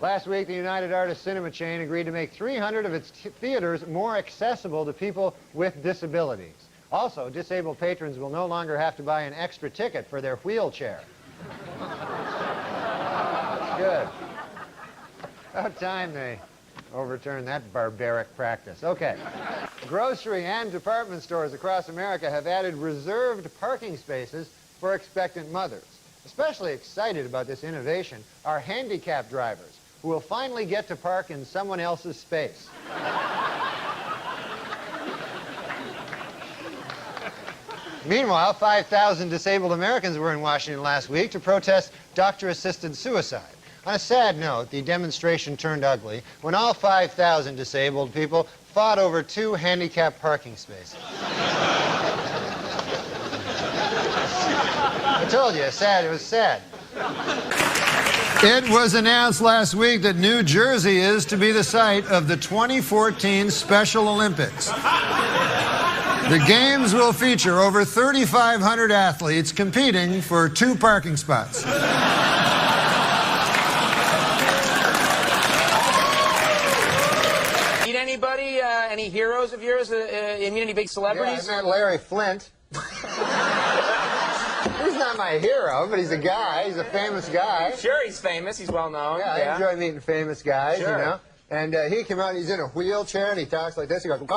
Last week, the United Artists Cinema chain agreed to make 300 of its theaters more accessible to people with disabilities. Also, disabled patrons will no longer have to buy an extra ticket for their wheelchair. Good. About time they overturned that barbaric practice. Okay. Grocery and department stores across America have added reserved parking spaces for expectant mothers. Especially excited about this innovation are handicapped drivers, who will finally get to park in someone else's space. Meanwhile, 5,000 disabled Americans were in Washington last week to protest doctor-assisted suicide. On a sad note, the demonstration turned ugly when all 5,000 disabled people fought over 2 handicapped parking spaces. I told you, it was sad. It was announced last week that New Jersey is to be the site of the 2014 Special Olympics. The games will feature over 3,500 athletes competing for 2 parking spots. Meet anybody? Any heroes of yours? Any big celebrities? Yeah, I met Larry Flint. He's not my hero, but he's a guy. He's a famous guy. Sure, he's famous. He's well known. Yeah, I enjoy meeting famous guys, sure. You know. And he came out, he's in a wheelchair, and he talks like this. He goes, but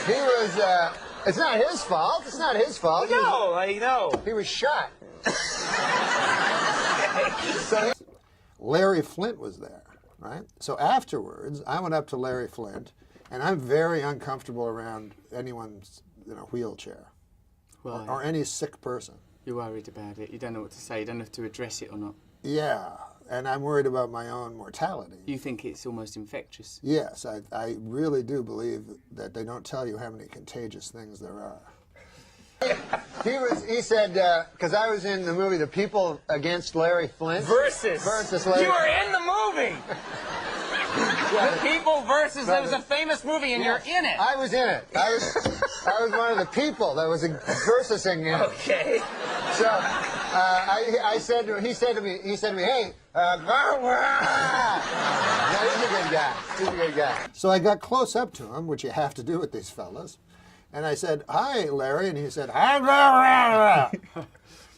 he was, it's not his fault. It's not his fault. No, I know. He was shot. So Larry Flint was there, right? So afterwards, I went up to Larry Flint, and I'm very uncomfortable around anyone in a wheelchair. Right. Or any sick person. You're worried about it. You don't know what to say. You don't know if to address it or not. Yeah, and I'm worried about my own mortality. You think it's almost infectious? Yes, I really do believe that they don't tell you how many contagious things there are. He said, because I was in the movie The People Against Larry Flint. Versus Larry. You were in the movie! The People versus, it was a famous movie and you're in it. I was in it. I was one of the people that was versing him. Okay. So he said to me, hey, no, he's a good guy. He's a good guy. So I got close up to him, which you have to do with these fellas, and I said, hi, Larry, and he said, hi.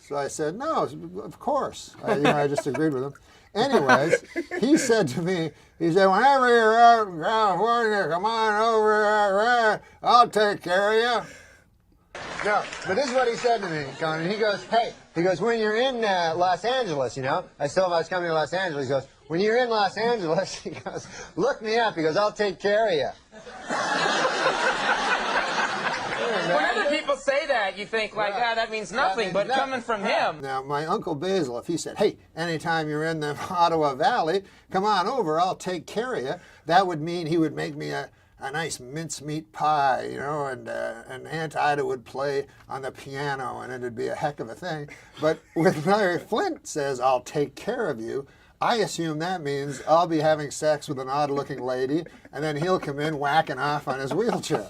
So I said, no, of course. I just agreed with him. Anyways, he said to me, he said, whenever you're out in California, come on over, I'll take care of you. No, but this is what he said to me, Conan. He goes, hey, when you're in Los Angeles, you know, I told him I was coming to Los Angeles. He goes, when you're in Los Angeles, he goes, look me up. He goes, I'll take care of you. Whenever people say that, you think, like, that means nothing, but coming from him. Now, my Uncle Basil, if he said, hey, anytime you're in the Ottawa Valley, come on over, I'll take care of you, that would mean he would make me a nice mincemeat pie, you know, and Aunt Ida would play on the piano, and it'd be a heck of a thing. But when Larry Flint says, I'll take care of you, I assume that means I'll be having sex with an odd-looking lady, and then he'll come in whacking off on his wheelchair.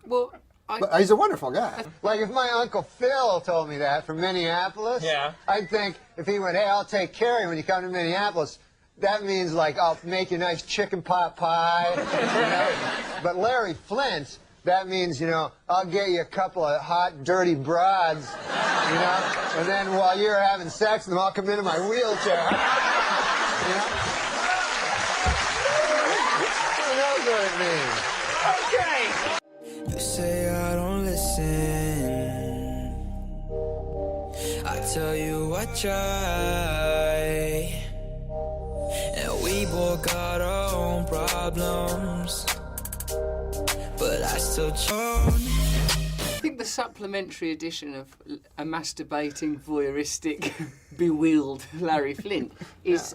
Well, but he's a wonderful guy. Like if my Uncle Phil told me that from Minneapolis, I'd think if he went, hey, I'll take care of you when you come to Minneapolis, that means like I'll make you a nice chicken pot pie. You know? But Larry Flint, that means, you know, I'll get you a couple of hot, dirty broads, you know, and then while you're having sex with them, I'll come into my wheelchair. You know? Who knows what it means? Okay. You say I don't listen. I tell you I try. And we both got our own problems, but I still try. I think the supplementary edition of a masturbating, voyeuristic, bewheeled Larry Flint is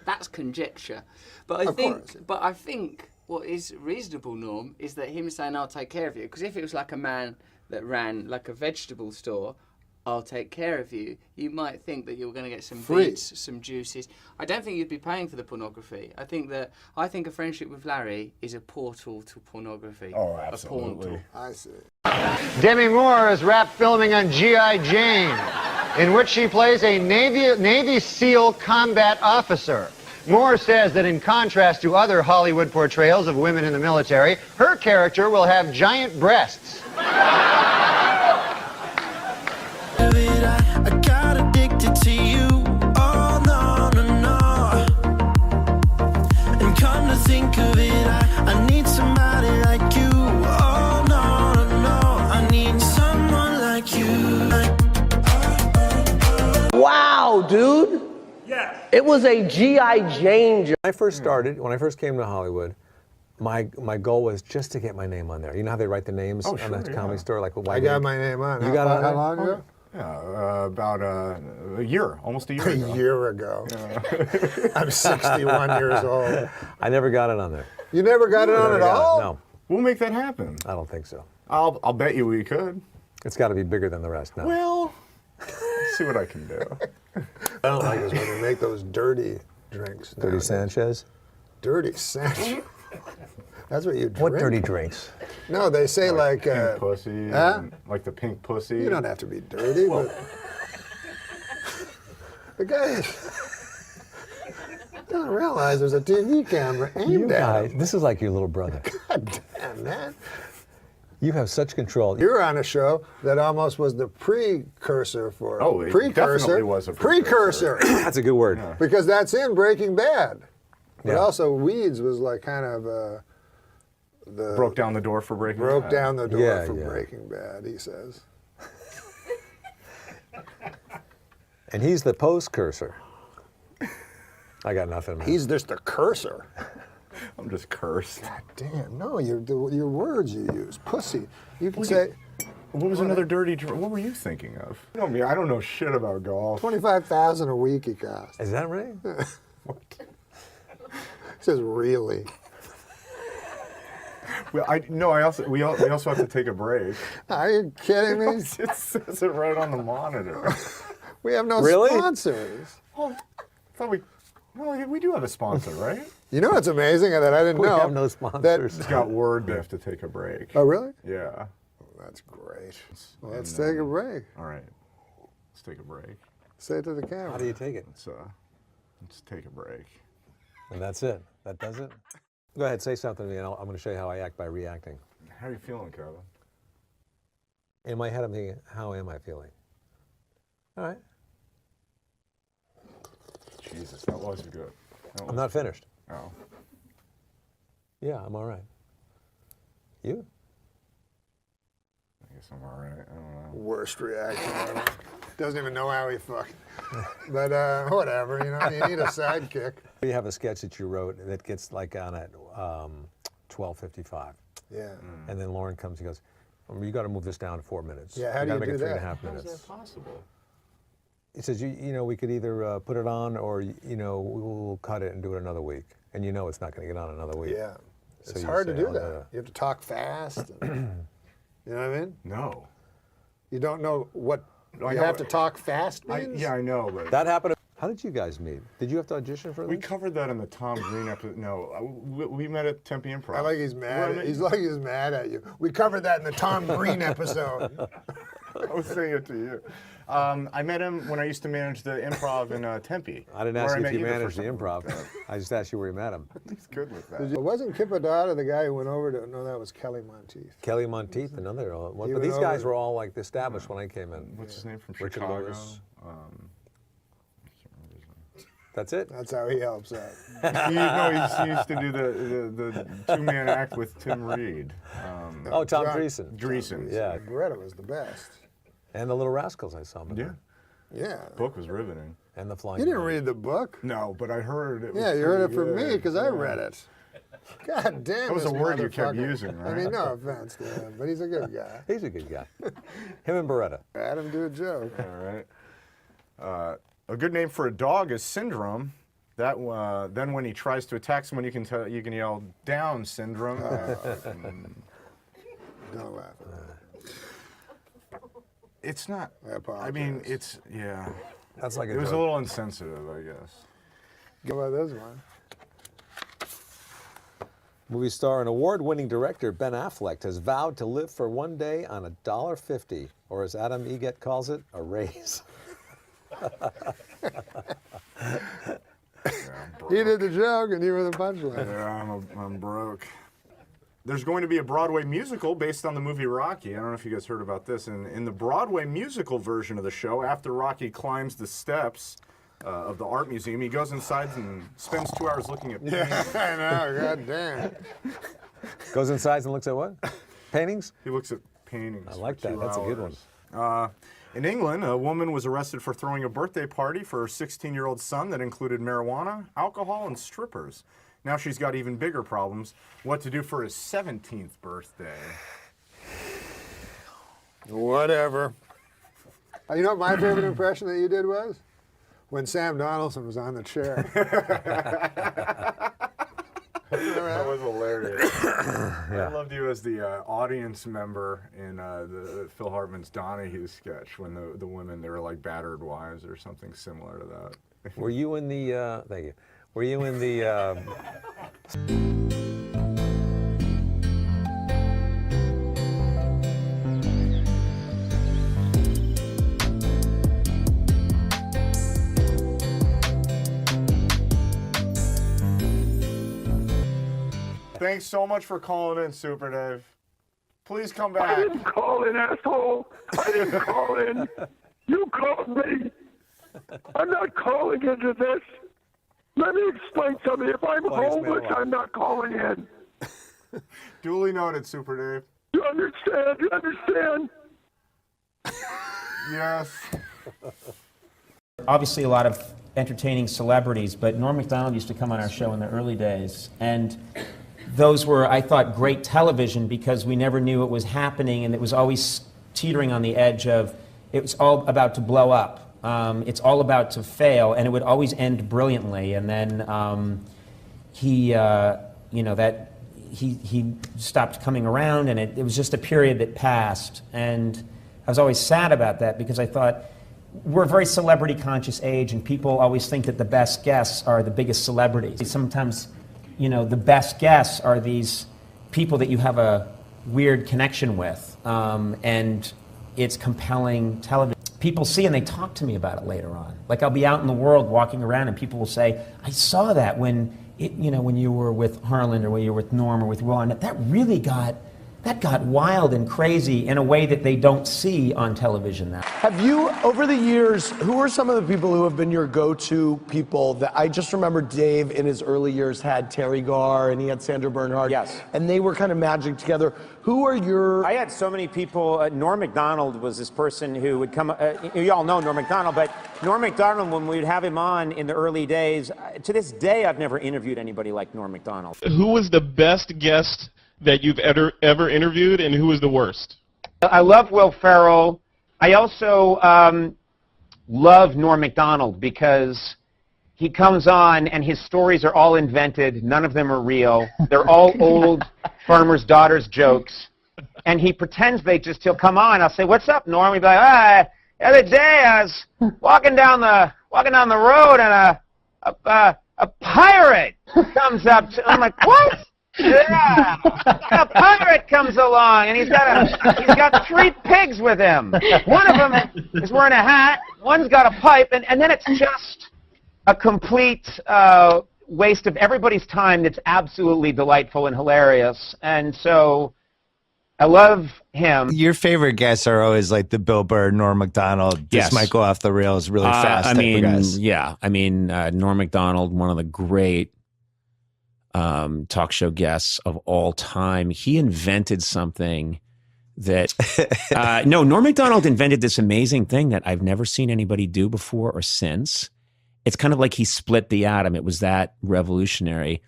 that's conjecture. But I think what is reasonable, Norm, is that him saying, I'll take care of you. Because if it was like a man that ran like a vegetable store, I'll take care of you, you might think that you were going to get some beets, some juices. I don't think you'd be paying for the pornography. I think a friendship with Larry is a portal to pornography. Oh, absolutely. I see. Demi Moore is wrapped filming on G.I. Jane. in which she plays a Navy SEAL combat officer. Moore says that in contrast to other Hollywood portrayals of women in the military, her character will have giant breasts. I got addicted to you. Oh, no, no, no. And come to think of it, I need somebody like you. Oh, no, no, no. I need someone like you. Wow, dude. Yeah. It was a G.I. Jane. When I first started, when I first came to Hollywood, my goal was just to get my name on there. You know how they write the names on the comedy store? Like, I got my name on. You got it on How there? long ago? Yeah, about a year, almost a year ago. A year ago. I'm 61 years old. I never got it on there. You never got it on at all? No, We'll make that happen. I don't think so. I'll bet you we could. It's got to be bigger than the rest now. Well, let's see what I can do. I don't like this when they make those dirty drinks. Dirty nowadays. Sanchez? Dirty Sanchez. That's what you drink. What dirty drinks? No, they say like Pink pussy, huh? and, like the pink pussy. You don't have to be dirty, but the guy doesn't realize there's a TV camera aimed You at guys, him. this is like your little brother. God damn, man. You have such control. You were on a show that almost was the precursor for Oh, it precursor. definitely was a precursor. That's a good word. Because that's in Breaking Bad. But Yeah. also Weeds was like kind of the broke down the door for Breaking broke Bad. down the door Yeah, for yeah. Breaking Bad, he says. And he's the post-cursor. I got nothing. Man. He's just the cursor. I'm just cursed. God damn, no, your words you use. Pussy. You can say What was another dirty drink? What were you thinking of? I don't know shit about golf. 25,000 a week he costs. Is that right? He says really. Well, we also have to take a break. Are you kidding me? It says it right on the monitor. We have no Really? sponsors. Oh, I thought we do have a sponsor, right? You know what's amazing that I didn't We know? have no sponsors. It's got word they have to take a break. Oh, really? Yeah. That's great. Well, let's take a break. All right. Let's take a break. Say it to the camera. How do you take it? Let's take a break. And that's it. That does it? Go ahead, say something to me, and I'm going to show you how I act by reacting. How are you feeling, Kevin? In my head, I'm thinking, how am I feeling? All right. Jesus, that was good. I'm not finished. Oh. Yeah, I'm all right. You? I guess I'm all right. I don't know. Worst reaction ever. Doesn't even know how he fucking. But whatever, you need a sidekick. You have a sketch that you wrote that gets like on at 12:55. Yeah. And then Lauren comes, he goes, you got to move this down to 4 minutes. Yeah, how do gotta you make do it 3.5 that? How minutes. is that possible? He says, we could either put it on or, we'll cut it and do it another week. And it's not going to get on another week. Yeah. So It's you hard to say, do "I'll that. You have to talk fast. And, you know what I mean? No. You don't know what I you know. have to talk fast I means? know, but That happened. How did you guys meet? Did you have to audition for this? we covered that in the Tom Green episode. No, we met at Tempe Improv. I like he's mad. He's like he's mad at you. We covered that in the Tom Green episode. I was saying it to you. I met him when I used to manage the improv in Tempe. I didn't where ask you met if you the managed first the time. improv. I just asked you where you met him. He's good with that. It wasn't Kippadata the guy who went over to? No, that was Kelly Monteith. Kelly Monteith, another one. He But went these guys over- were all like established when I came in. What's his name from Richard Chicago? Lewis. I can't remember his name. That's it? That's how he helps out. He used to do the two-man act with Tim Reed. Oh, Tom John- Dreesen. Dreesen. Yeah. Greta was the best. And the Little Rascals I saw him in Yeah. there. Yeah. Book was riveting. And the Flying You didn't Bird. read the book? No, but I heard it. Was Yeah, you heard it pretty from me good. because I Yeah. read it. God damn. That was this a word you kept motherfucker. using, I right? mean, no offense to him, but he's a good guy. He's a good guy. Him and Beretta. Adam do a joke. All right. A good name for a dog is Syndrome. That then when he tries to attack someone, you can yell down Syndrome. Don't laugh. It's not. I apologize. I mean, it's yeah. That's like It was a joke. little insensitive, I guess. Go about this one. Movie star and award-winning director Ben Affleck has vowed to live for one day on $1.50, or as Adam Egget calls it, a raise. He did the joke and you were the punchline. Yeah, I'm broke. There's going to be a Broadway musical based on the movie Rocky. I don't know if you guys heard about this. And in the Broadway musical version of the show, after Rocky climbs the steps of the art museum, he goes inside and spends 2 hours looking at paintings. Yeah, I know, god damn. Goes inside and looks at what? Paintings? He looks at paintings. I like for that. 2 That's a good one. hours. In England, a woman was arrested for throwing a birthday party for her 16-year-old son that included marijuana, alcohol, and strippers. Now she's got even bigger problems. What to do for his 17th birthday. Whatever. You know what my favorite impression that you did was? When Sam Donaldson was on the chair. That was hilarious. I loved you as the audience member in the Phil Hartman's Donahue sketch when the women, they were like battered wives or something similar to that. Were you in the, thank you. Were you in the, Thanks so much for calling in, Super Dave. Please come I back. didn't call in, asshole. I didn't call in. You called me. I'm not calling into this. Let me explain something. If I'm homeless, I'm not calling in. Duly noted, Super Dave. You understand? You understand? Yes. Obviously a lot of entertaining celebrities, but Norm Macdonald used to come on our show in the early days, and those were, I thought, great television because we never knew what was happening, and it was always teetering on the edge of, it was all about to blow up. It's all about to fail, and it would always end brilliantly. And then he stopped coming around, and it was just a period that passed. And I was always sad about that because I thought, we're a very celebrity-conscious age, and people always think that the best guests are the biggest celebrities. Sometimes, you know, the best guests are these people that you have a weird connection with, and it's compelling television. People see and they talk to me about it later on. Like I'll be out in the world walking around and people will say, I saw that when you were with Harlan or when you were with Norm or with Will, and that really got wild and crazy in a way that they don't see on television now. Have you, over the years, who are some of the people who have been your go-to people that I just remember Dave in his early years had Terry Garr and he had Sandra Bernhard. Yes. And they were kind of magic together. Who are your... I had so many people. Norm Macdonald was this person who would come, you all know Norm Macdonald, but Norm Macdonald, when we'd have him on in the early days, to this day I've never interviewed anybody like Norm Macdonald. Who was the best guest that you've ever interviewed, and who was the worst? I love Will Ferrell. I also love Norm Macdonald because he comes on and his stories are all invented. None of them are real. They're all old farmers' daughters jokes. And he pretends he'll come on. I'll say, what's up, Norm? He'd be like, the other day I was walking down the road and a pirate comes up to, I'm like, what? Yeah, a pirate comes along and he's got 3 pigs with him. One of them is wearing a hat, one's got a pipe, and then it's just a complete waste of everybody's time that's absolutely delightful and hilarious. And so I love him. Your favorite guests are always like the Bill Burr, Norm Macdonald. Yes. This might go off the rails really fast type of guys. Yeah. I mean, Norm Macdonald, one of the great talk show guests of all time. He invented something that Norm Macdonald invented this amazing thing that I've never seen anybody do before or since. It's kind of like he split the atom. It was that revolutionary.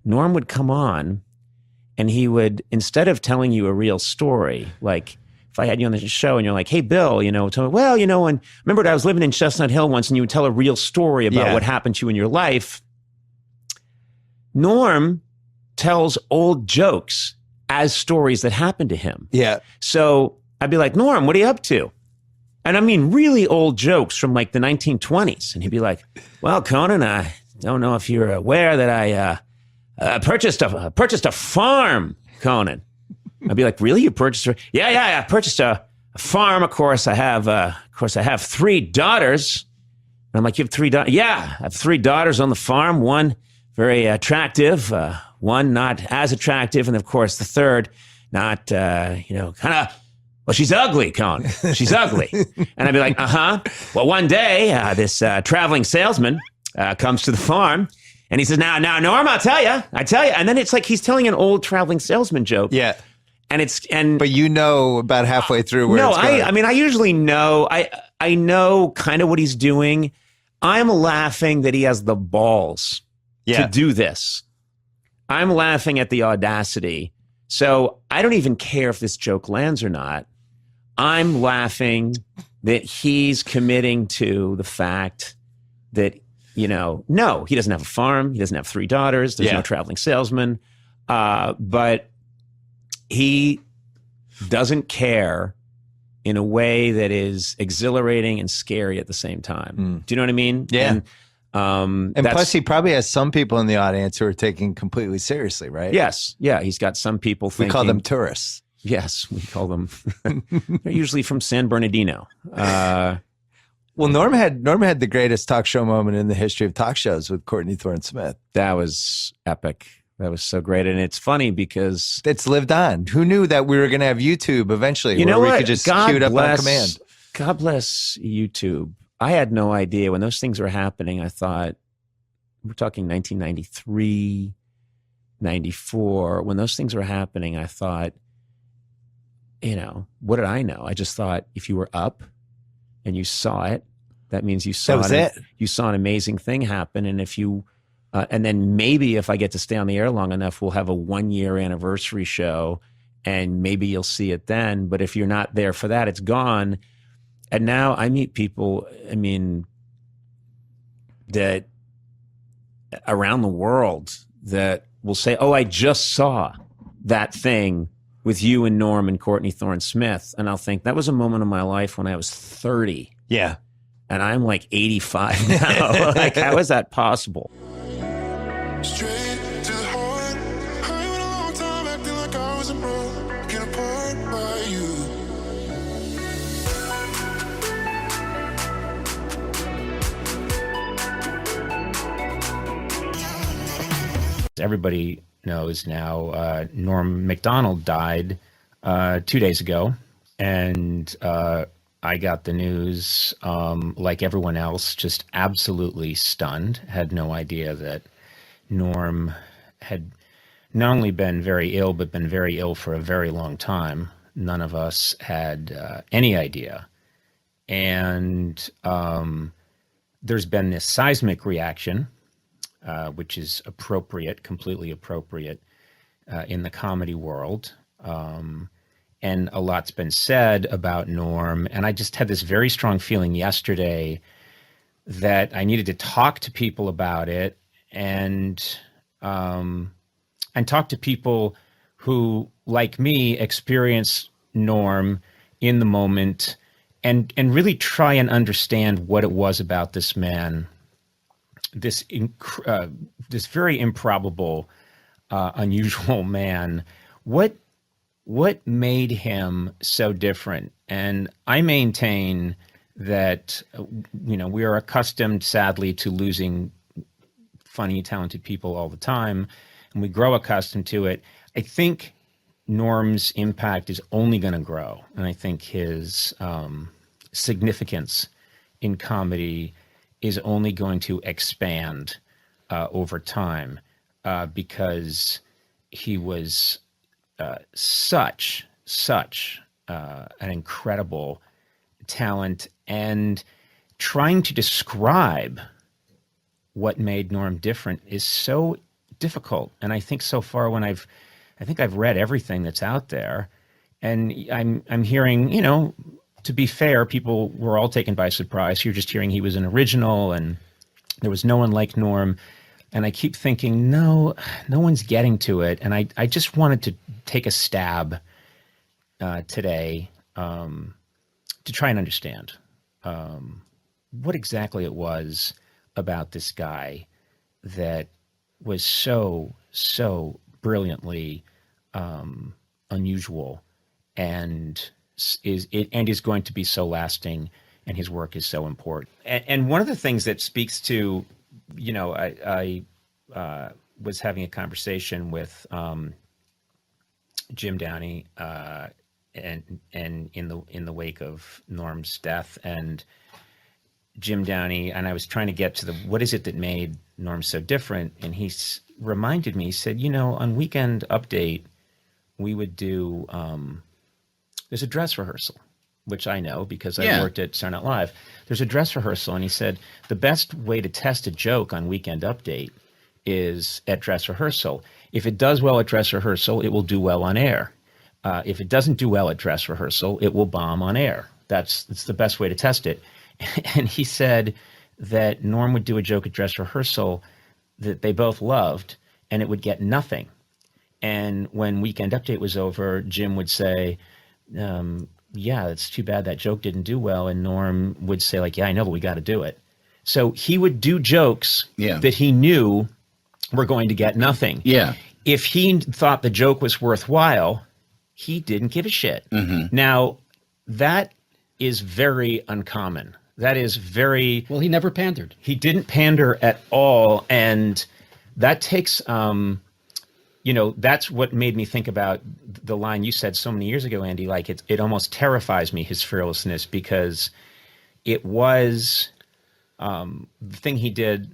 Norm would come on and he would, instead of telling you a real story, like if I had you on the show and you're like, hey, Bill, tell me, well, and remember I was living in Chestnut Hill once, and you would tell a real story about what happened to you in your life. Norm tells old jokes as stories that happened to him. Yeah. So I'd be like, Norm, what are you up to? And I mean, really old jokes from like the 1920s. And he'd be like, well, Conan, I don't know if you're aware that I purchased a farm, Conan. I'd be like, really? You purchased a... Yeah, I purchased a farm. Of course, I have 3 daughters. And I'm like, you have 3 daughters? Yeah, I have 3 daughters on the farm. One very attractive, one not as attractive, and of course the third not, kind of, well, she's ugly, Cohen. She's ugly. And I'd be like, Well, one day, this traveling salesman comes to the farm, and he says, now, Norm, I tell you. And then it's like he's telling an old traveling salesman joke. Yeah. But you know about halfway through where it's going. I mean, I usually know. I know kind of what he's doing. I'm laughing that he has the balls to do this. I'm laughing at the audacity. So I don't even care if this joke lands or not. I'm laughing that he's committing to the fact that, no, he doesn't have a farm. He doesn't have 3 daughters. There's no traveling salesman. But he doesn't care in a way that is exhilarating and scary at the same time. Do you know what I mean? Yeah. And plus, he probably has some people in the audience who are taking completely seriously, right? Yes. Yeah. He's got some people thinking. We call them tourists. Yes, we call them. They're usually from San Bernardino. Well, Norm had the greatest talk show moment in the history of talk shows with Courtney Thorne Smith. That was epic. That was so great. And it's funny because it's lived on. Who knew that we were going to have YouTube eventually? You know where what? We could just queue it up on command. God bless YouTube. I had no idea when those things were happening. I thought, we're talking 1993, 94. When those things were happening, I thought, what did I know? I just thought if you were up and you saw it, that means you saw you saw an amazing thing happen. And if you, and then maybe if I get to stay on the air long enough, we'll have a 1-year anniversary show and maybe you'll see it then. But if you're not there for that, it's gone. And now I meet people, that around the world that will say, oh, I just saw that thing with you and Norm and Courtney Thorne Smith. And I'll think that was a moment of my life when I was 30. Yeah. And I'm like 85 now. Like, how is that possible? Straight to the heart. I went a long time acting like I wasn't broken apart by you. Everybody knows now Norm Macdonald died 2 days ago. And I got the news, like everyone else, just absolutely stunned. Had no idea that Norm had not only been very ill, but been very ill for a very long time. None of us had any idea. And there's been this seismic reaction, which is appropriate, completely appropriate in the comedy world. And a lot's been said about Norm. And I just had this very strong feeling yesterday that I needed to talk to people about it and talk to people who, like me, experience Norm in the moment and really try and understand what it was about this man, this very improbable, unusual man. What made him so different? And I maintain that, we are accustomed, sadly, to losing funny, talented people all the time, and we grow accustomed to it. I think Norm's impact is only going to grow, and I think his significance in comedy is only going to expand over time because he was such an incredible talent, and trying to describe what made Norm different is so difficult. And I think so far I've read everything that's out there, and I'm hearing, to be fair, people were all taken by surprise. You're just hearing he was an original and there was no one like Norm. And I keep thinking, no one's getting to it. And I just wanted to take a stab today to try and understand what exactly it was about this guy that was so brilliantly unusual and is going to be so lasting and his work is so important. And one of the things that speaks to, I was having a conversation with Jim Downey, and in the wake of Norm's death, and Jim Downey, and I was trying to get to what is it that made Norm so different, and he reminded me. He said, on Weekend Update, we would do there's a dress rehearsal, which I know because I worked at Saturday Night Live. There's a dress rehearsal, and he said the best way to test a joke on Weekend Update is at dress rehearsal. If it does well at dress rehearsal, it will do well on air. If it doesn't do well at dress rehearsal, it will bomb on air. It's the best way to test it. And he said that Norm would do a joke at dress rehearsal that they both loved, and it would get nothing. And when Weekend Update was over, Jim would say, yeah, it's too bad that joke didn't do well. And Norm would say, like, yeah, I know, but we got to do it. So he would do jokes that he knew were going to get nothing. Yeah. If he thought the joke was worthwhile, he didn't give a shit. Mm-hmm. Now, that is very uncommon. That is very... Well, he never pandered. He didn't pander at all. And that takes... that's what made me think about the line you said so many years ago, Andy. Like, it almost terrifies me, his fearlessness, because it was the thing he did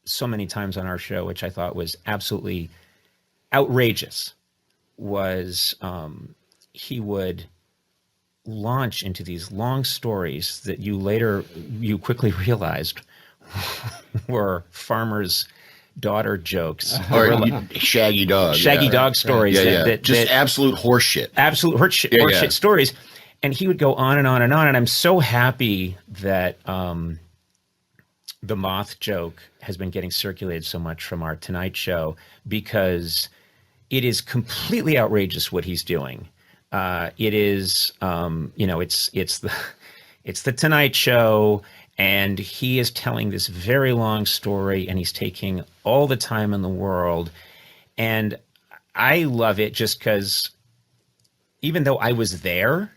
so many times on our show, which I thought was absolutely outrageous, was he would launch into these long stories that you quickly realized were farmers' daughter jokes, or shaggy dog stories, just absolute horseshit, horseshit stories. And he would go on and on and on. And I'm so happy that the Moth Joke has been getting circulated so much from our Tonight Show, because it is completely outrageous what he's doing. It is, it's the Tonight Show, and he is telling this very long story, and he's taking all the time in the world. And I love it just because even though I was there,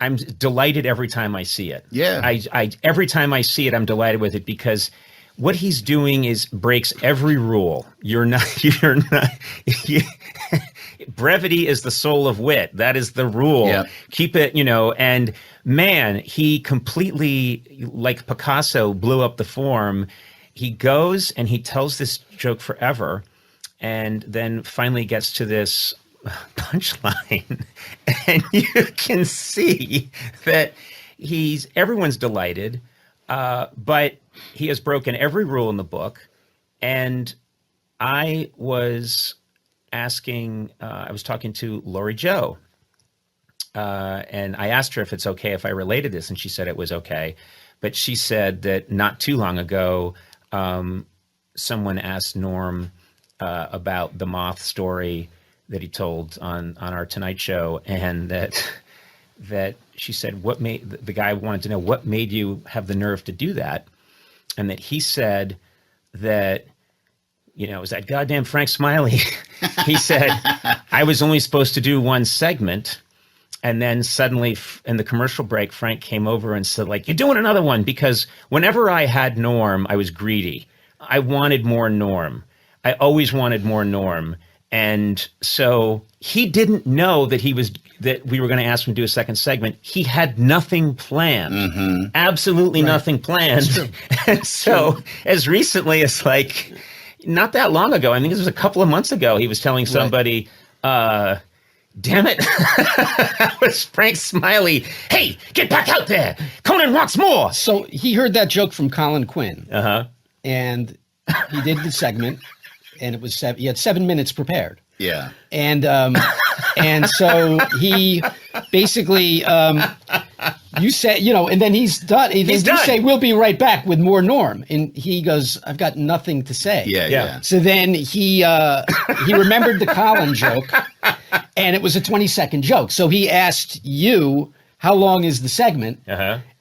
I'm delighted every time I see it. Yeah. I every time I see it, I'm delighted with it, because what he's doing breaks every rule. Brevity is the soul of wit. That is the rule. Yeah. Keep it, and man, he completely, like Picasso, blew up the form. He goes and he tells this joke forever, and then finally gets to this punchline, and you can see that everyone's delighted, but he has broken every rule in the book. And I was talking to Lori Joe, and I asked her if it's okay if I related this, and she said it was okay. But she said that not too long ago, someone asked Norm about the Moth story that he told on our Tonight Show, and that she said, the guy wanted to know what made you have the nerve to do that, and that he said that, it was that goddamn Frank Smiley. He said, I was only supposed to do one segment, and then suddenly in the commercial break, Frank came over and said, like, you're doing another one, because whenever I had Norm, I was greedy. I wanted more Norm. I always wanted more Norm. And so he didn't know that we were going to ask him to do a second segment. He had nothing planned, absolutely nothing planned. And so as recently as like not that long ago, I think this was a couple of months ago, he was telling somebody, damn it, that was Frank Smiley. Hey, get back out there. Conan wants more. So he heard that joke from Colin Quinn. And he did the segment. And it was he had 7 minutes prepared. Yeah. And so he basically, you say, and then he's done. You say, we'll be right back with more Norm. And he goes, I've got nothing to say. Yeah. So then he remembered the Colin joke, and it was a 20-second joke. So he asked you, how long is the segment?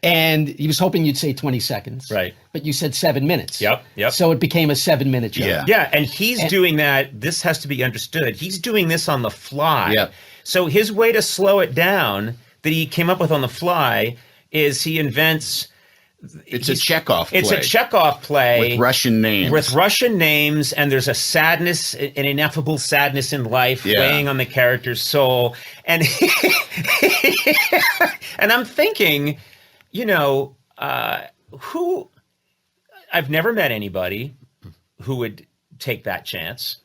And he was hoping you'd say 20 seconds. Right. But you said 7 minutes. Yep. So it became a 7-minute joke. Yeah, and he's doing that. This has to be understood. He's doing this on the fly. Yep. So his way to slow it down that he came up with on the fly is he invents. It's a Chekhov play. It's a Chekhov play with Russian names. And there's a sadness, an ineffable sadness in life weighing on the character's soul. And and I'm thinking, who I've never met anybody who would take that chance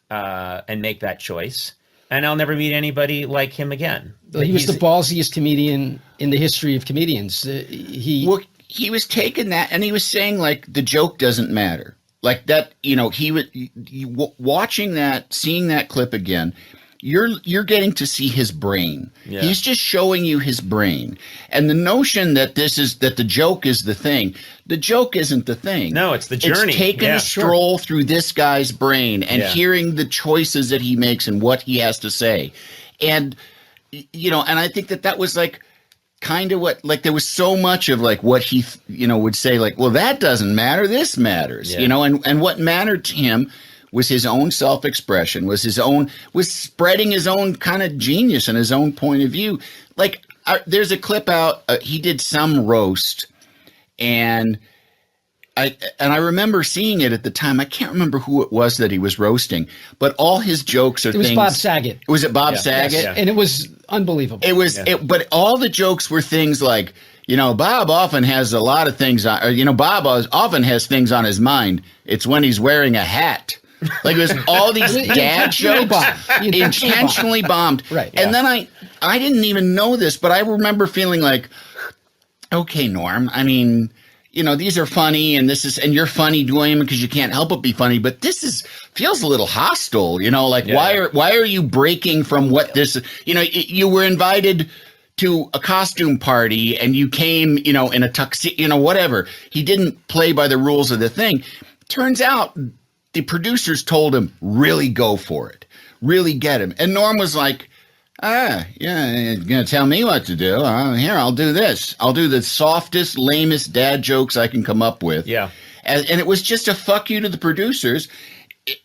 and make that choice. And I'll never meet anybody like him again. He was the ballsiest comedian in the history of comedians. He was taking that and he was saying, like, the joke doesn't matter. Like that, he would watching that, seeing that clip again. You're getting to see his brain. Yeah. He's just showing you his brain. And the notion that the joke is the thing. The joke isn't the thing. No, it's the journey. It's taking a stroll through this guy's brain and hearing the choices that he makes and what he has to say. And and I think that was like kind of what, like, there was so much of like what he would say, like, well, that doesn't matter, this matters. And what mattered to him was his own self-expression, was spreading his own kind of genius and his own point of view. Like, there's a clip out, he did some roast, and I remember seeing it at the time. I can't remember who it was that he was roasting, but all his jokes are things. It was Bob Saget. Was it Bob Saget? Yes. And it was unbelievable. It was, but all the jokes were things like, Bob often has a lot of things on, Bob often has things on his mind. It's when he's wearing a hat. Like, it was all these dad jokes, intentionally bombed. Right. And then I didn't even know this, but I remember feeling like, okay, Norm, I mean, these are funny, and you're funny doing them because you can't help but be funny, but this feels a little hostile, why are you breaking from what this, you were invited to a costume party and you came, in a tuxedo, whatever. He didn't play by the rules of the thing. Turns out the producers told him, really go for it, really get him. And Norm was like, you're going to tell me what to do. Here, I'll do this. I'll do the softest, lamest dad jokes I can come up with. Yeah. And it was just a fuck you to the producers.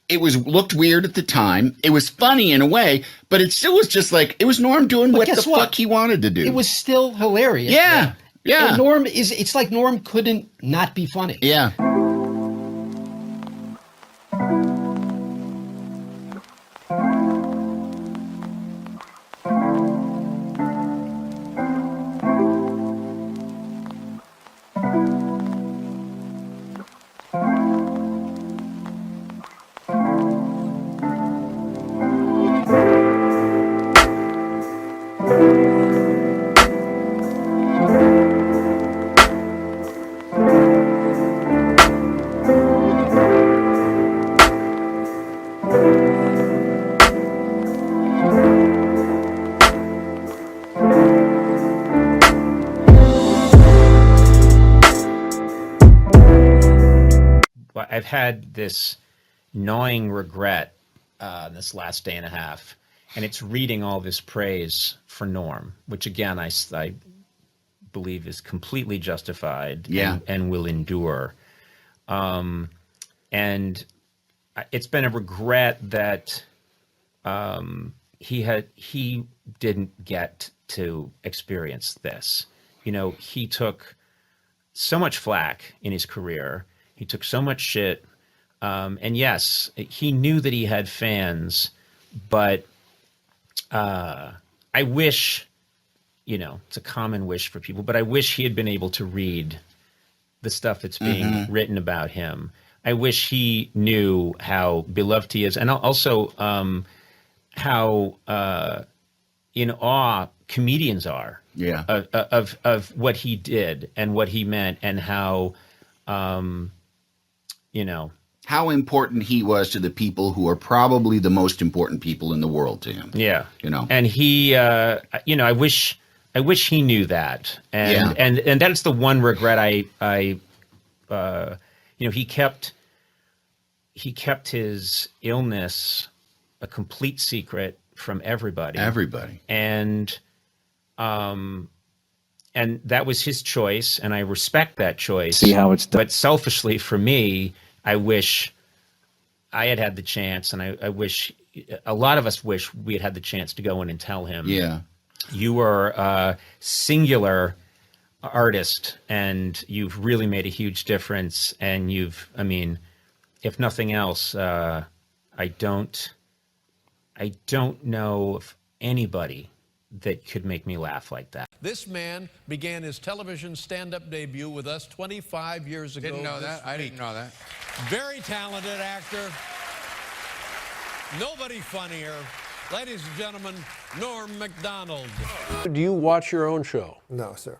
It looked weird at the time. It was funny in a way, but it still was just like, it was Norm doing what the fuck he wanted to do. It was still hilarious. Yeah. Yeah. And it's like Norm couldn't not be funny. Yeah. I've had this gnawing regret this last day and a half, and it's reading all this praise for Norm, which again I believe is completely justified and will endure. And it's been a regret that he didn't get to experience this. He took so much flack in his career. He took so much shit. And yes, he knew that he had fans, but I wish, it's a common wish for people, but I wish he had been able to read the stuff that's being written about him. I wish he knew how beloved he is, and also how in awe comedians are of what he did and what he meant, and how how important he was to the people who are probably the most important people in the world to him. Yeah. And he, I wish he knew that. And that's the one regret he kept his illness a complete secret from everybody. And that was his choice, and I respect that choice. See how it's done. But selfishly, for me, I wish I had the chance, and I wish a lot of us wish we had the chance to go in and tell him, you were singular artist, and you've really made a huge difference. And I mean, if nothing else, I don't know of anybody that could make me laugh like that. This man began his television stand-up debut with us 25 years ago. Didn't know that. I didn't know that. Very talented actor. Nobody funnier. Ladies and gentlemen, Norm Macdonald. Do you watch your own show? No, sir.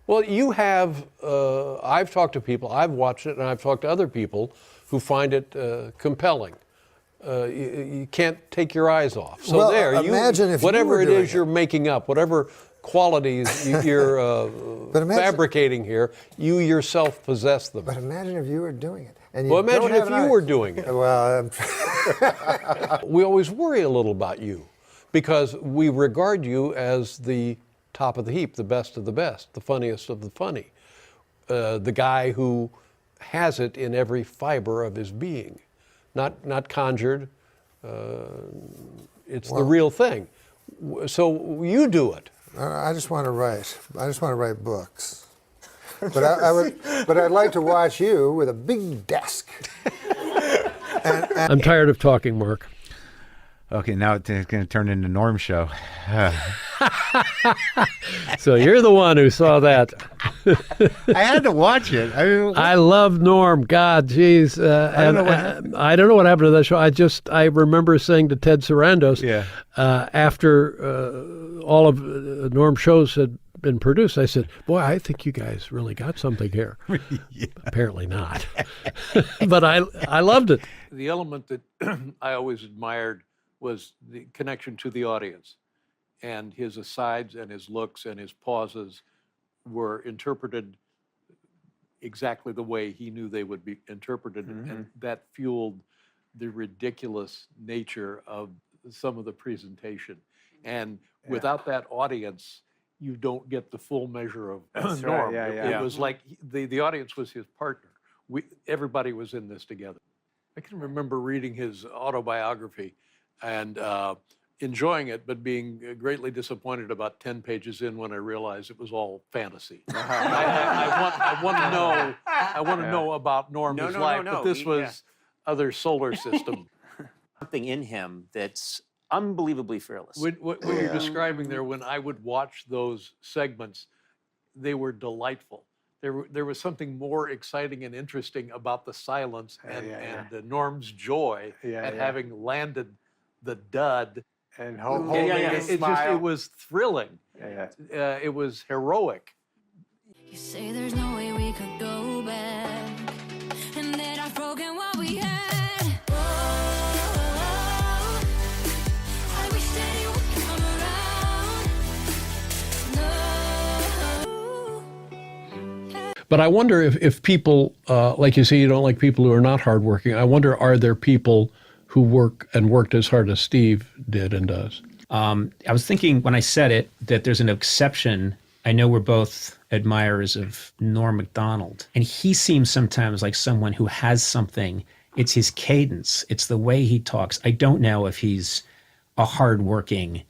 Well, you have. I've talked to people, I've watched it, and I've talked to other people who find it compelling. You can't take your eyes off. So well, there, imagine if whatever you it is you're making up, whatever qualities you're fabricating here, you yourself possess them. But imagine if you were doing it. And you well, imagine don't if you were doing it. Well, we always worry a little about you because we regard you as the top of the heap, the best of the best, the funniest of the funny, the guy who has it in every fiber of his being, not conjured. It's the real thing. So you do it. I just want to write. I just want to write books. But I'd like to watch you with a big desk. I'm tired of talking, Mark. Okay, now it's going to turn into Norm's show. So you're the one who saw that. I had to watch it. I love Norm. God, geez. I don't know what happened to that show. I remember saying to Ted Sarandos, after all of Norm's shows had been produced, I said, boy, I think you guys really got something here. Apparently not. But I loved it. The element that I always admired was the connection to the audience. And his asides and his looks and his pauses were interpreted exactly the way he knew they would be interpreted. Mm-hmm. And that fueled the ridiculous nature of some of the presentation. And without that audience, you don't get the full measure of Norm. Right. It was like the audience was his partner. Everybody was in this together. I can remember reading his autobiography and enjoying it, but being greatly disappointed about 10 pages in when I realized it was all fantasy. I want to know about Norm's life, but this was other solar system. Something in him that's unbelievably fearless. What you're describing there, when I would watch those segments, they were delightful. There was something more exciting and interesting about the silence and Norm's joy at having landed the dud. And holding a smile. It was thrilling. It was heroic. You say there's no way we could go back, and that I've broken what we had. Oh, I wish that it would come around. No. But I wonder if people, like you say, you don't like people who are not hardworking. I wonder, are there people who worked as hard as Steve did and does? I was thinking when I said it that there's an exception. I know we're both admirers of Norm Macdonald, and he seems sometimes like someone who has something. It's his cadence. It's the way he talks. I don't know if he's a hardworking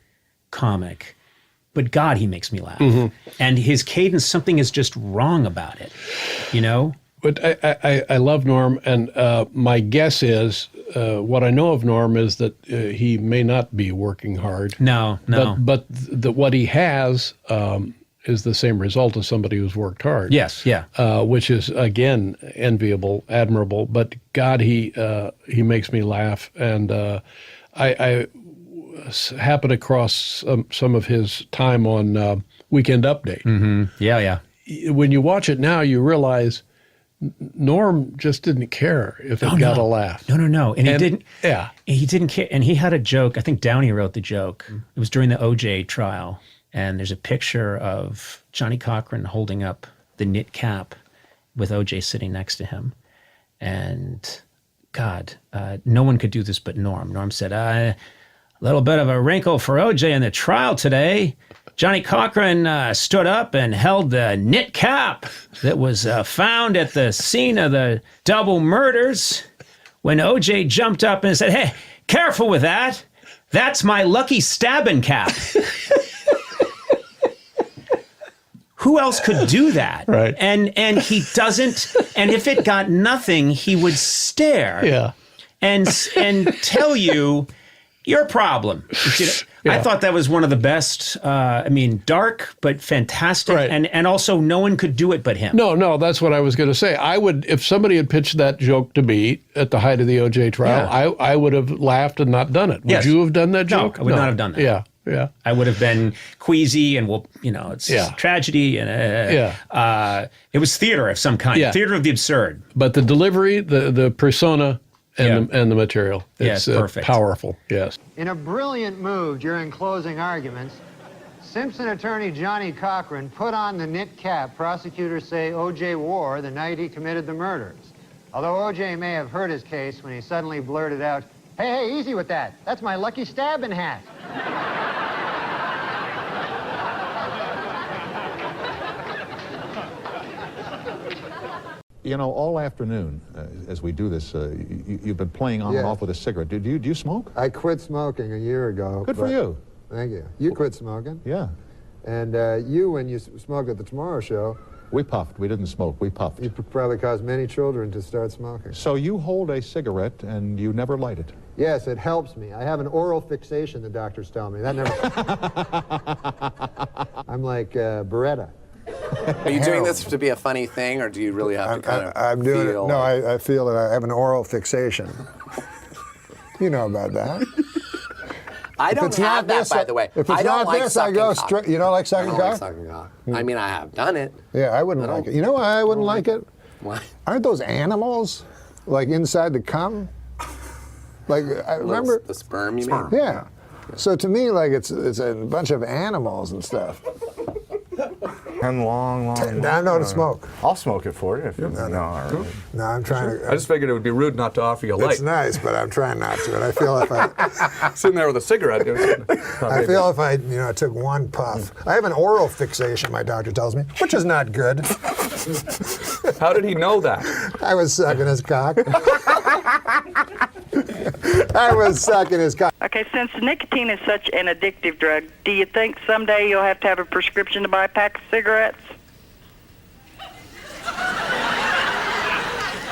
comic, but God, he makes me laugh. Mm-hmm. And his cadence, something is just wrong about it, you know? But I love Norm, and my guess is, what I know of Norm is that he may not be working hard. No. But what he has is the same result as somebody who's worked hard. Yes, yeah. Which is, again, enviable, admirable. But God, he makes me laugh. And I happened across some of his time on Weekend Update. Mm-hmm. Yeah. When you watch it now, you realize Norm just didn't care if it got a laugh. No. And he didn't. Yeah. He didn't care. And he had a joke. I think Downey wrote the joke. It was during the OJ trial. And there's a picture of Johnny Cochran holding up the knit cap with OJ sitting next to him. And God, no one could do this but Norm. Norm said, a little bit of a wrinkle for OJ in the trial today. Johnny Cochran stood up and held the knit cap that was found at the scene of the double murders when OJ jumped up and said, "Hey, careful with that. That's my lucky stabbing cap." who else could do that? Right. And he doesn't. And if it got nothing, he would stare. Yeah. And tell you your problem. I thought that was one of the best. Dark but fantastic, Right. and also no one could do it but him. No, that's what I was going to say. I would, if somebody had pitched that joke to me at the height of the OJ trial, I would have laughed and not done it. Would Yes. you have done that joke? No, I would not have done that. Yeah. I would have been queasy and it's tragedy and it was theater of some kind. Yeah. Theater of the absurd. But the delivery, the persona, and the material, it's perfect. Powerful. Yes. In a brilliant move during closing arguments, Simpson attorney Johnny Cochran put on the knit cap prosecutors say O.J. wore the night he committed the murders. Although O.J. may have hurt his case when he suddenly blurted out, hey, easy with that. That's my lucky stabbing hat. You know, all afternoon, as we do this, you've been playing on and off with a cigarette. Do you smoke? I quit smoking a year ago. Good for you. Thank you. You quit smoking. Yeah. And you, when you smoked at the Tomorrow Show... We puffed. We didn't smoke. We puffed. You probably caused many children to start smoking. So you hold a cigarette and you never light it? Yes, it helps me. I have an oral fixation, the doctors tell me. That never... I'm like Beretta. Are you doing this to be a funny thing, or do you really have to kind of I'm doing feel it. No, I feel that I have an oral fixation. You know about that. I don't have that, by the way. If it's I don't not like this, I go sucking straight. You don't like sucking cock? I don't like sucking cock. I mean, I have done it. Yeah, I wouldn't like it. You know why I wouldn't like it? Why? Aren't those animals, like, inside the cum? Like, I remember... The sperm, you mean? Yeah. So to me, like, it's a bunch of animals and stuff. And long. I know to smoke. I'll smoke it for you if you... No, all right. No, I'm trying to... I just figured it would be rude not to offer you a light. It's nice, but I'm trying not to. And I feel if I... Sitting there with a cigarette. I feel if I took one puff. I have an oral fixation, my doctor tells me, which is not good. How did he know that? I was sucking his cock. I was sucking his cock. Okay, since nicotine is such an addictive drug, do you think someday you'll have to have a prescription to buy a pack of cigarettes?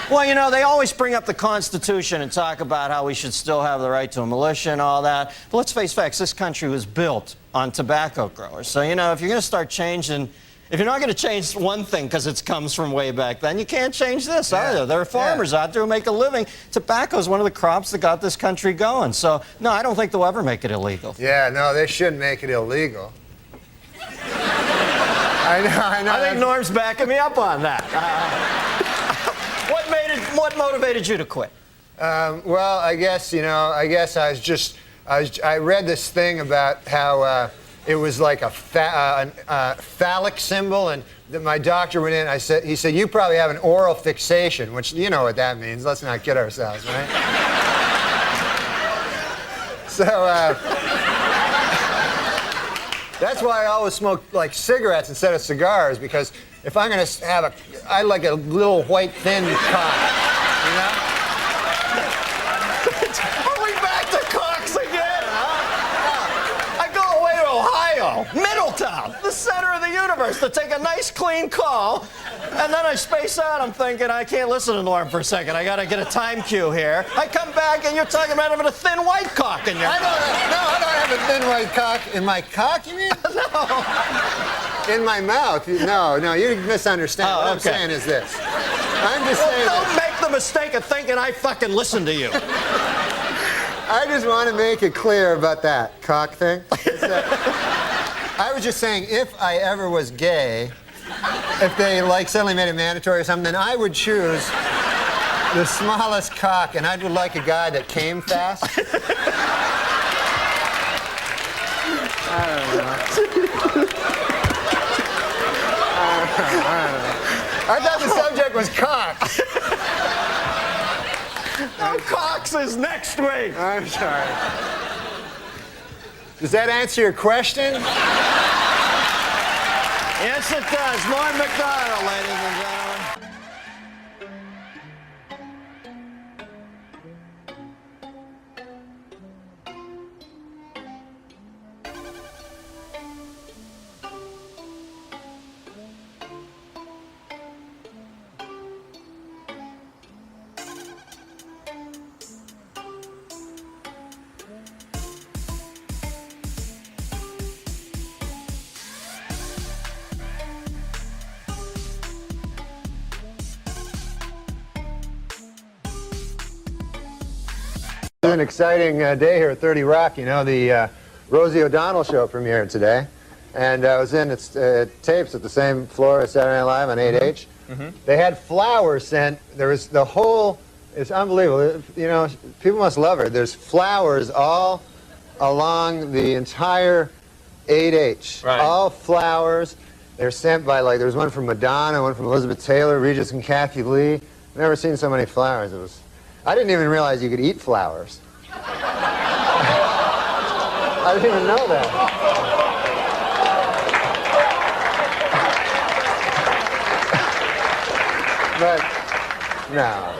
Well, they always bring up the Constitution and talk about how we should still have the right to a militia and all that. But let's face facts, this country was built on tobacco growers. So, if you're going to start changing... If you're not going to change one thing because it comes from way back then, you can't change this either. There are farmers out there who make a living. Tobacco is one of the crops that got this country going. So, no, I don't think they'll ever make it illegal. Yeah, no, they shouldn't make it illegal. I know. I think Norm's backing me up on that. What motivated you to quit? Well, I guess I read this thing about how it was like a phallic symbol, and my doctor went in. He said, you probably have an oral fixation, which you know what that means. Let's not kid ourselves, right? So that's why I always smoke like cigarettes instead of cigars, because if I'm gonna have I like a little white thin cock, you know. Are we back to cocks again, huh? I go away to Ohio, Middletown, the center of the universe, to take a nice clean call, and then I space out. I'm thinking, I can't listen to Norm for a second. I gotta get a time cue here. I come back and you're talking about having a thin white cock in your I don't have a thin white cock. In my cock, you mean? No. In my mouth. No, you misunderstand. What I'm saying is this. I'm just saying don't make the mistake of thinking I fucking listen to you. I just want to make it clear about that cock thing. I was just saying, if I ever was gay, if they suddenly made it mandatory or something, then I would choose the smallest cock, and I would like a guy that came fast. I don't know. I thought the subject was cock. No, cocks is next week. I'm sorry. Does that answer your question? Yes, it does. Norm Macdonald, ladies and gentlemen. It's an exciting day here at 30 Rock. You know, the Rosie O'Donnell show premiered today. And I was in its tapes at the same floor as Saturday Night Live on 8H. They had flowers sent. There was the whole, it's unbelievable. You know, people must love her. There's flowers all along the entire 8H. Right. All flowers. They're sent by, like, there was one from Madonna, one from Elizabeth Taylor, Regis and Kathy Lee. I've never seen so many flowers. It was, I didn't even realize you could eat flowers. I didn't even know that. But, no.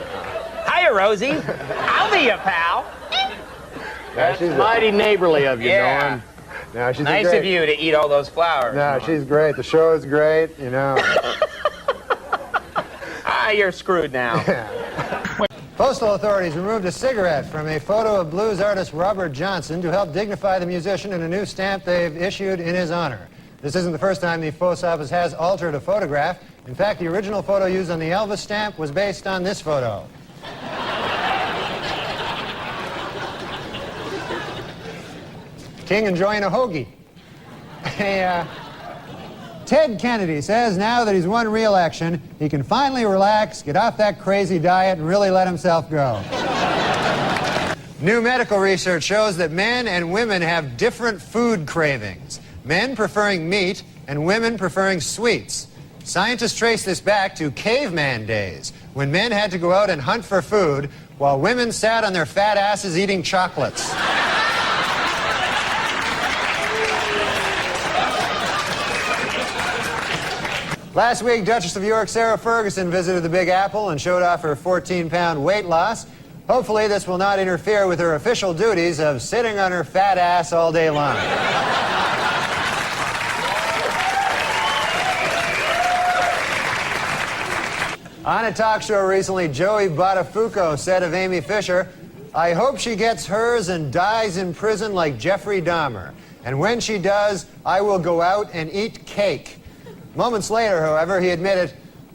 Hiya, Rosie. I'll be your pal. That's mighty neighborly of you, Yeah. Norm. No, she's Nice great. of you to eat all those flowers. No, she's great. The show is great, you know. You're screwed now. Postal authorities removed a cigarette from a photo of blues artist Robert Johnson to help dignify the musician in a new stamp they've issued in his honor. This isn't the first time the post office has altered a photograph. In fact, the original photo used on the Elvis stamp was based on this photo. King enjoying a hoagie. Ted Kennedy says now that he's won re-election, he can finally relax, get off that crazy diet, and really let himself go. New medical research shows that men and women have different food cravings. Men preferring meat and women preferring sweets. Scientists trace this back to caveman days, when men had to go out and hunt for food while women sat on their fat asses eating chocolates. Last week, Duchess of York Sarah Ferguson visited the Big Apple and showed off her 14-pound weight loss. Hopefully, this will not interfere with her official duties of sitting on her fat ass all day long. On a talk show recently, Joey Buttafuoco said of Amy Fisher, "I hope she gets hers and dies in prison like Jeffrey Dahmer. And when she does, I will go out and eat cake." Moments later, however, he admitted,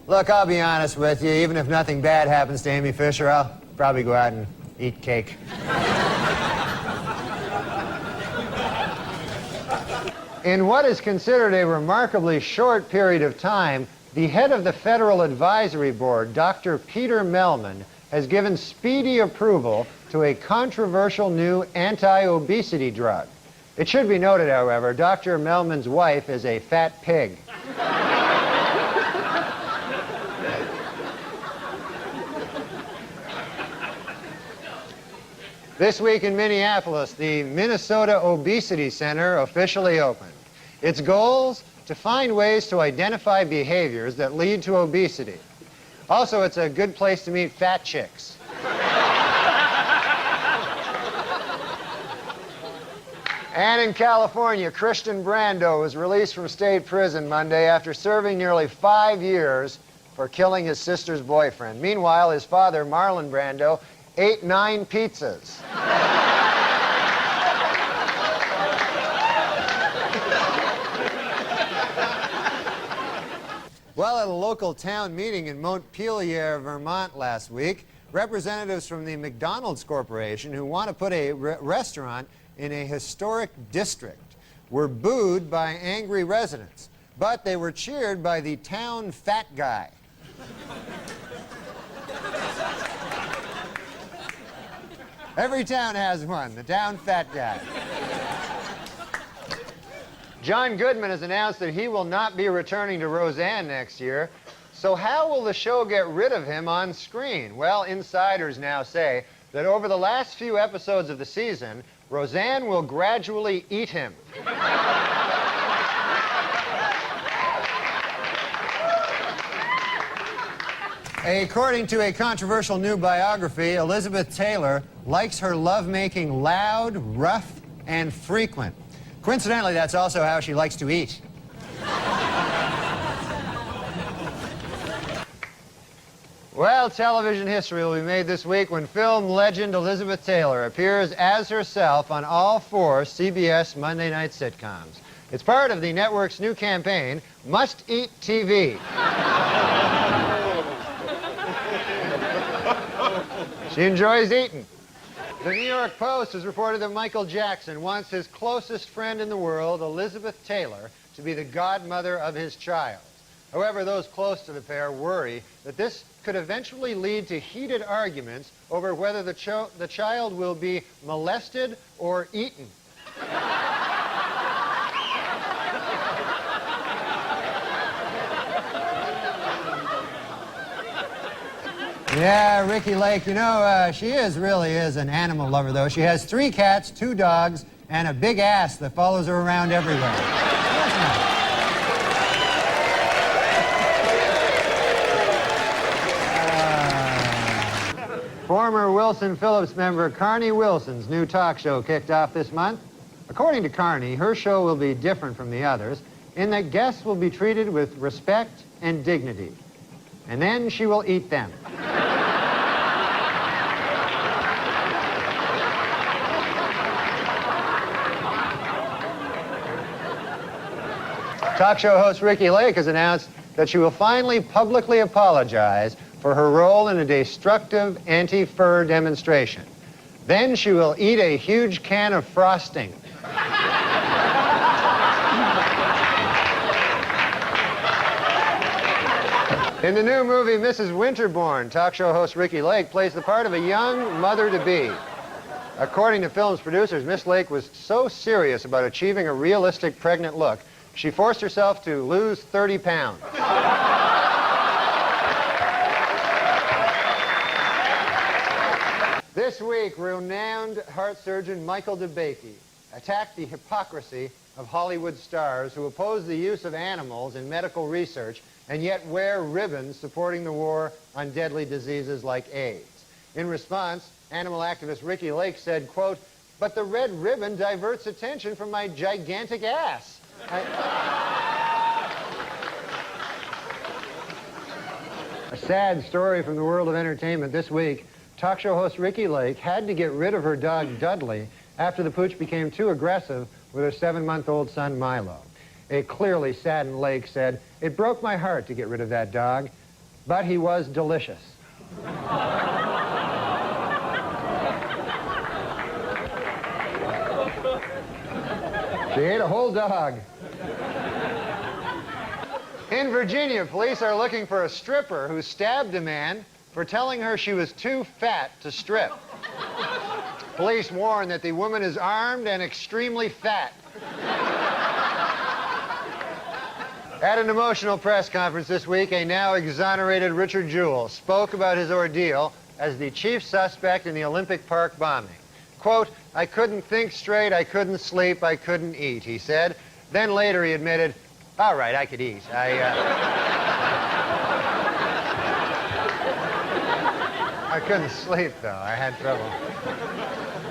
"Look, I'll be honest with you, even if nothing bad happens to Amy Fisher, I'll probably go out and eat cake." In what is considered a remarkably short period of time, the head of the Federal Advisory Board, Dr. Peter Mellman, has given speedy approval to a controversial new anti-obesity drug. It should be noted, however, Dr. Mellman's wife is a fat pig. This week in Minneapolis, the Minnesota Obesity Center officially opened. Its goals? To find ways to identify behaviors that lead to obesity. Also, it's a good place to meet fat chicks. And in California, Christian Brando was released from state prison Monday after serving nearly 5 years for killing his sister's boyfriend. Meanwhile, his father, Marlon Brando, ate 9 pizzas. Well, at a local town meeting in Montpelier, Vermont last week, representatives from the McDonald's Corporation who want to put a restaurant in a historic district were booed by angry residents, but they were cheered by the town fat guy. Every town has one, the town fat guy. John Goodman has announced that he will not be returning to Roseanne next year. So how will the show get rid of him on screen? Well, insiders now say that over the last few episodes of the season, Roseanne will gradually eat him. According to a controversial new biography, Elizabeth Taylor likes her lovemaking loud, rough, and frequent. Coincidentally, that's also how she likes to eat. Well, television history will be made this week when film legend Elizabeth Taylor appears as herself on all 4 CBS Monday night sitcoms. It's part of the network's new campaign, Must Eat TV. She enjoys eating. The New York Post has reported that Michael Jackson wants his closest friend in the world, Elizabeth Taylor, to be the godmother of his child. However, those close to the pair worry that this could eventually lead to heated arguments over whether the child will be molested or eaten. Yeah, Ricky Lake, you know, she really is an animal lover, though. She has 3 cats, 2 dogs, and a big ass that follows her around everywhere. Former Wilson Phillips member Carney Wilson's new talk show kicked off this month. According to Carney, her show will be different from the others in that guests will be treated with respect and dignity. And then she will eat them. Talk show host Ricky Lake has announced that she will finally publicly apologize for her role in a destructive anti-fur demonstration. Then she will eat a huge can of frosting. In the new movie Mrs. Winterbourne, talk show host Ricky Lake plays the part of a young mother-to-be. According to film's producers, Miss Lake was so serious about achieving a realistic pregnant look, she forced herself to lose 30 pounds. This week, renowned heart surgeon Michael DeBakey attacked the hypocrisy of Hollywood stars who oppose the use of animals in medical research and yet wear ribbons supporting the war on deadly diseases like AIDS. In response, animal activist Ricky Lake said, quote, "But the red ribbon diverts attention from my gigantic ass." A sad story from the world of entertainment this week. Talk show host Ricky Lake had to get rid of her dog Dudley after the pooch became too aggressive with her 7-month-old son Milo. A clearly saddened Lake said, "It broke my heart to get rid of that dog, but he was delicious." She ate a whole dog. In Virginia, police are looking for a stripper who stabbed a man for telling her she was too fat to strip. Police warn that the woman is armed and extremely fat. At an emotional press conference this week, a now exonerated Richard Jewell spoke about his ordeal as the chief suspect in the Olympic Park bombing. Quote, "I couldn't think straight, I couldn't sleep, I couldn't eat," he said. Then later he admitted, "All right, I could eat. I couldn't sleep, though. I had trouble."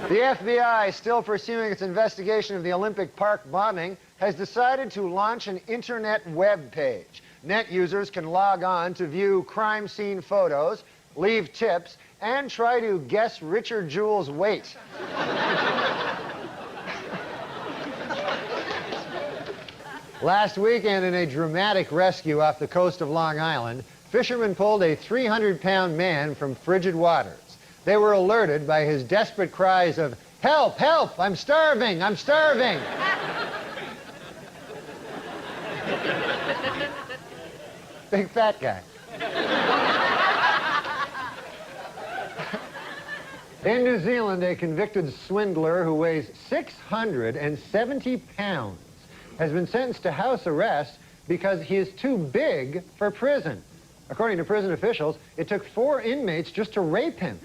The FBI, still pursuing its investigation of the Olympic Park bombing, has decided to launch an internet web page. Net users can log on to view crime scene photos, leave tips, and try to guess Richard Jewell's weight. Last weekend, in a dramatic rescue off the coast of Long Island, fishermen pulled a 300-pound man from frigid waters. They were alerted by his desperate cries of, "Help, help, I'm starving, I'm starving." Big fat guy. In New Zealand, a convicted swindler who weighs 670 pounds has been sentenced to house arrest because he is too big for prison. According to prison officials, it took 4 inmates just to rape him.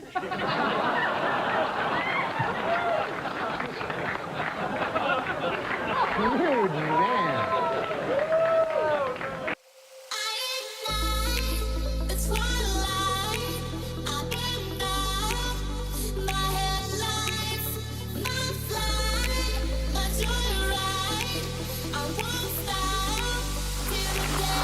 Huge man.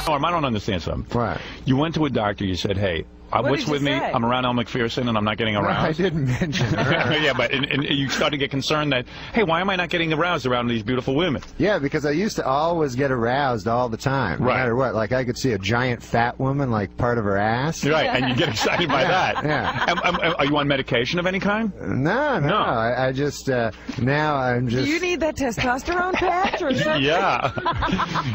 Norm, I don't understand something. Right. You went to a doctor, you said, "Hey, What's with me? I'm around Elle McPherson and I'm not getting aroused. I didn't mention her. Yeah, but and you start to get concerned that, hey, why am I not getting aroused around these beautiful women? Yeah, because I used to always get aroused all the time, no matter what. Like I could see a giant fat woman, like part of her ass. Right, and you get excited by that. Yeah. Are you on medication of any kind? No. I just now I'm just. Do you need that testosterone patch or something? Yeah.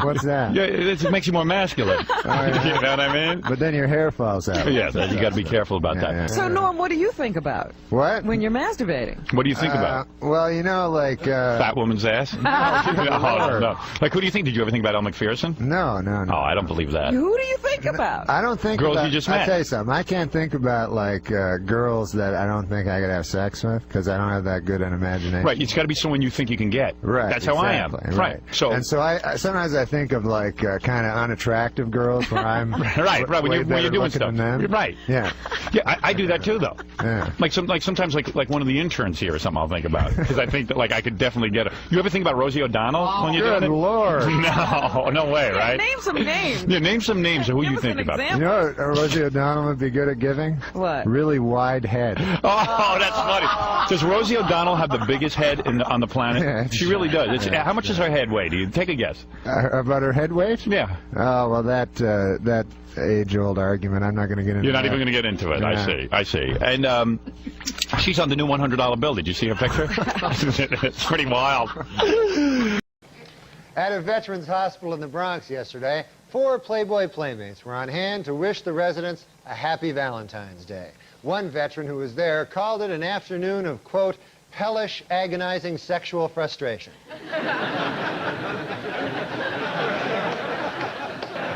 What's that? Yeah, it makes you more masculine. You know what I mean? But then your hair falls out. Yeah, you got to be careful about that. So, Norm, what do you think about? What? When you're masturbating? What do you think about? Well, you know, like... fat woman's ass? No. Like, who do you think? Did you ever think about Elle McPherson? No. Oh, I don't believe that. Who do you think about? I don't think girls about... you just met. I'll tell you something. I can't think about, like, girls that I don't think I could have sex with, because I don't have that good an imagination. Right, it's got to be someone you think you can get. Right. That's how I am. Right. So I sometimes I think of, like, kind of unattractive girls where I'm... right, when you're doing stuff. Right. Yeah. Yeah, I do that too, though. Yeah. Like sometimes like one of the interns here or something I'll think about, because I think that like I could definitely get a... You ever think about Rosie O'Donnell when you're doing it? Good Lord. No way, right? Name some names. Yeah, name some names of who you think about. You know what Rosie O'Donnell would be good at giving? What? Really wide head. Oh, that's funny. Does Rosie O'Donnell have the biggest head on the planet? Yeah, she really does. How much does her head weigh? Do you take a guess? About her head weight? Yeah. Oh, well, that age-old argument, I'm not going to get into. You're not even going to get into it. Yeah. I see. And she's on the new $100 bill. Did you see her picture? It's pretty wild. At a veterans hospital in the Bronx yesterday, 4 Playboy playmates were on hand to wish the residents a happy Valentine's Day. One veteran who was there called it an afternoon of, quote, hellish, agonizing sexual frustration.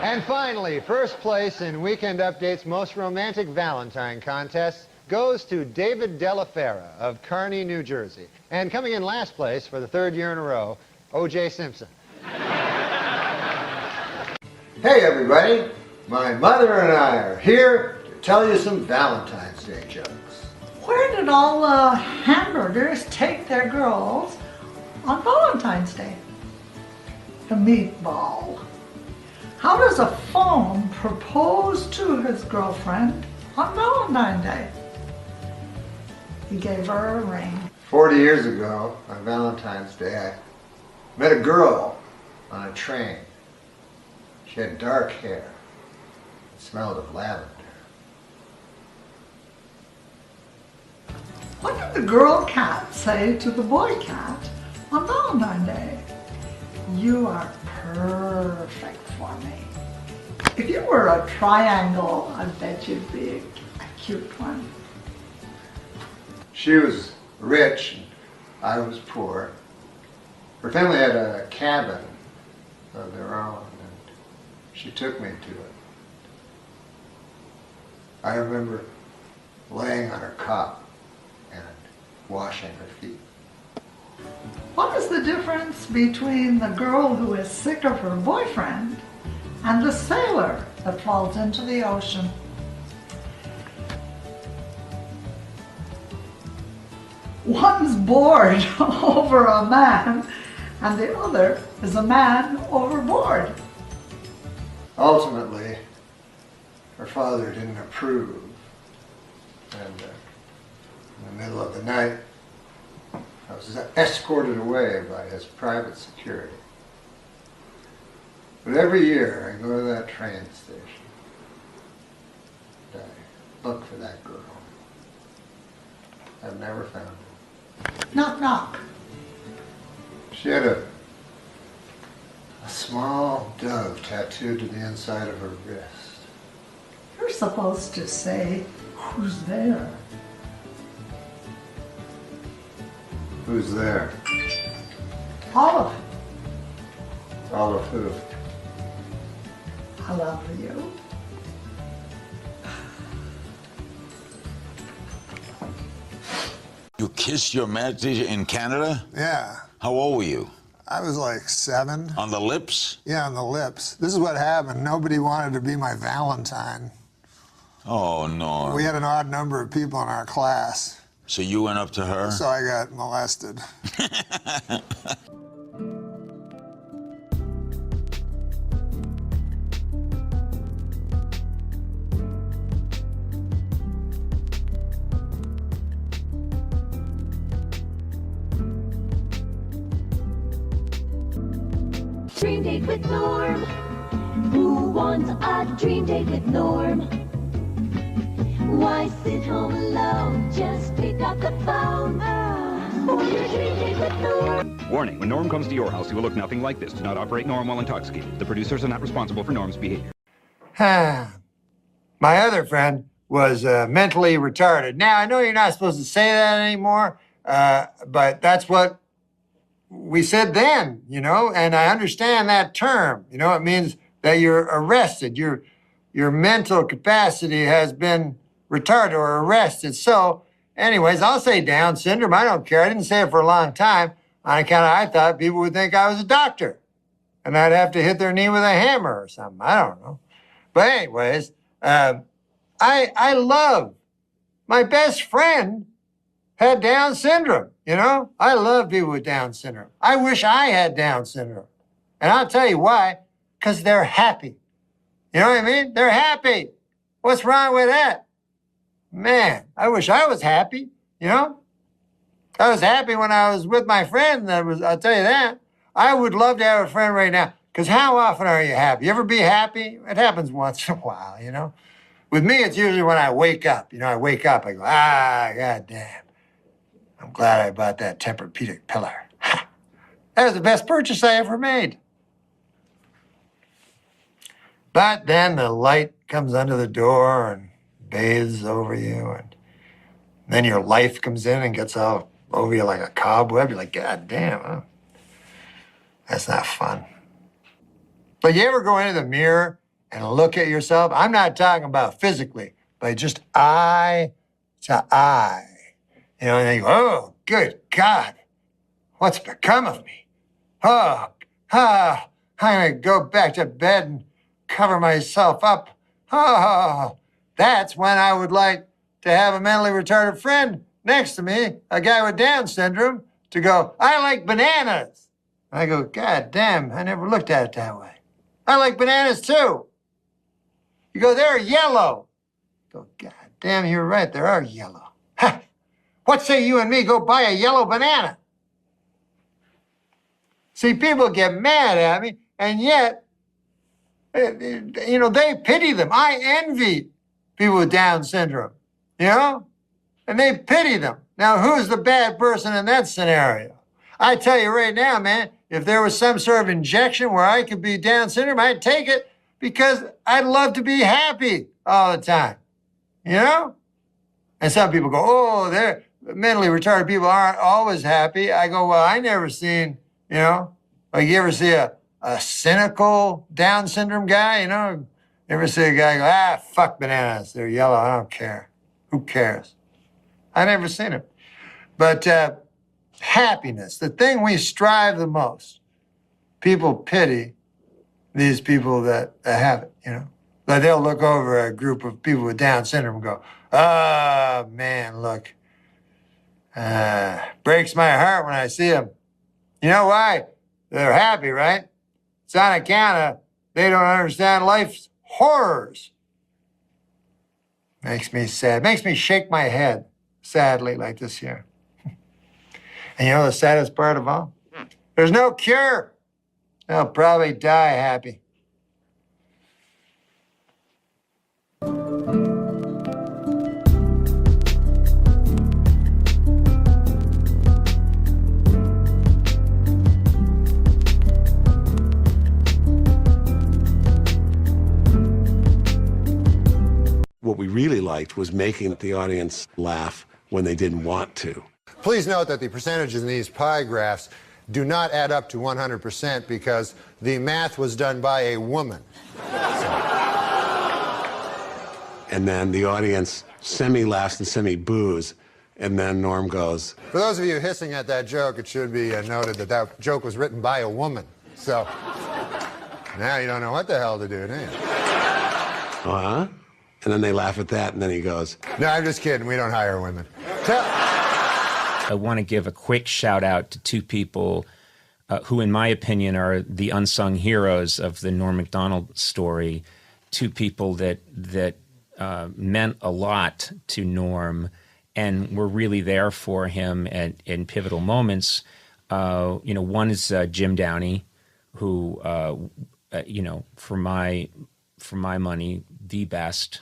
And finally, first place in Weekend Update's Most Romantic Valentine contest goes to David Delafera of Kearney, New Jersey. And coming in last place for the 3rd year in a row, O.J. Simpson. Hey, everybody. My mother and I are here to tell you some Valentine's Day jokes. Where did all the hamburgers take their girls on Valentine's Day? The meatball. How does a fawn propose to his girlfriend on Valentine's Day? He gave her a ring. 40 years ago, on Valentine's Day, I met a girl on a train. She had dark hair. It smelled of lavender. What did the girl cat say to the boy cat on Valentine's Day? You are perfect for me. If you were a triangle, I bet you'd be a cute one. She was rich and I was poor. Her family had a cabin of their own and she took me to it. I remember laying on her cot and washing her feet. What is the difference between the girl who is sick of her boyfriend and the sailor that falls into the ocean? One's bored over a man and the other is a man overboard. Ultimately, her father didn't approve, and in the middle of the night, I was escorted away by his private security. But every year I go to that train station and I look for that girl. I've never found her. Knock, knock. She had a small dove tattooed to the inside of her wrist. You're supposed to say, who's there? Who's there? Olive. Olive who? I love you. You kissed your math teacher in Canada? Yeah. How old were you? I was like 7. On the lips? Yeah, on the lips. This is what happened. Nobody wanted to be my Valentine. Oh, no. We had an odd number of people in our class. So you went up to her? So I got molested. Dream date with Norm. Who wants a dream date with Norm? Why sit home alone? Just pick up the phone for your dream date with Norm. Warning, when Norm comes to your house, he will look nothing like this. Do not operate Norm while intoxicated. The producers are not responsible for Norm's behavior. My other friend was mentally retarded. Now, I know you're not supposed to say that anymore, but that's what we said then, you know, and I understand that term. You know, it means that you're arrested. Your mental capacity has been retarded or arrested. So, anyways, I'll say Down syndrome. I don't care. I didn't say it for a long time on account of I thought people would think I was a doctor and I'd have to hit their knee with a hammer or something. I don't know. But anyways, I love my best friend had Down syndrome, you know? I love people with Down syndrome. I wish I had Down syndrome. And I'll tell you why, because they're happy. You know what I mean? They're happy. What's wrong with that? Man, I wish I was happy, you know? I was happy when I was with my friend. I'll tell you that. I would love to have a friend right now, because how often are you happy? You ever be happy? It happens once in a while, you know? With me, it's usually when I wake up. You know, I wake up, I go, goddamn. I'm glad I bought that Tempur-Pedic pillow. That was the best purchase I ever made. But then the light comes under the door and bathes over you, and then your life comes in and gets all over you like a cobweb. You're like, God damn, huh? That's not fun. But you ever go into the mirror and look at yourself? I'm not talking about physically, but just eye to eye. You know, and then you go, oh, good God, what's become of me? I'm gonna go back to bed and cover myself up. That's when I would like to have a mentally retarded friend next to me, a guy with Down syndrome, to go, I like bananas. I go, God damn, I never looked at it that way. I like bananas too. You go, they're yellow. I go, God damn, you're right, they are yellow. What say you and me go buy a yellow banana? See, people get mad at me, and yet, you know, they pity them. I envy people with Down syndrome, you know? And they pity them. Now, who's the bad person in that scenario? I tell you right now, man, if there was some sort of injection where I could be Down syndrome, I'd take it because I'd love to be happy all the time, you know? And some people go, oh, they're mentally retarded people aren't always happy. I go, well, I never seen, you know, like you ever see a cynical Down syndrome guy, you know? You ever see a guy go, fuck bananas, they're yellow, I don't care. Who cares? I never seen it. But happiness, the thing we strive the most, people pity these people that have it, you know? Like they'll look over a group of people with Down syndrome and go, oh, man, look. Breaks my heart when I see them. You know why? They're happy, right? It's on account of they don't understand life's horrors. Makes me sad. Makes me shake my head, sadly, like this here. And you know the saddest part of all? There's no cure. They'll probably die happy. What we really liked was making the audience laugh when they didn't want to. Please note that the percentages in these pie graphs do not add up to 100% because the math was done by a woman. And then the audience semi-laughs and semi-boos, and then Norm goes, For those of you hissing at that joke, it should be noted that that joke was written by a woman. So now you don't know what the hell to do, do you? uh-huh. And then they laugh at that, and then he goes, No, I'm just kidding. We don't hire women. I want to give a quick shout out to two people who, in my opinion, are the unsung heroes of the Norm Macdonald story. Two people that meant a lot to Norm and were really there for him in pivotal moments. One is Jim Downey, who, for my money, the best,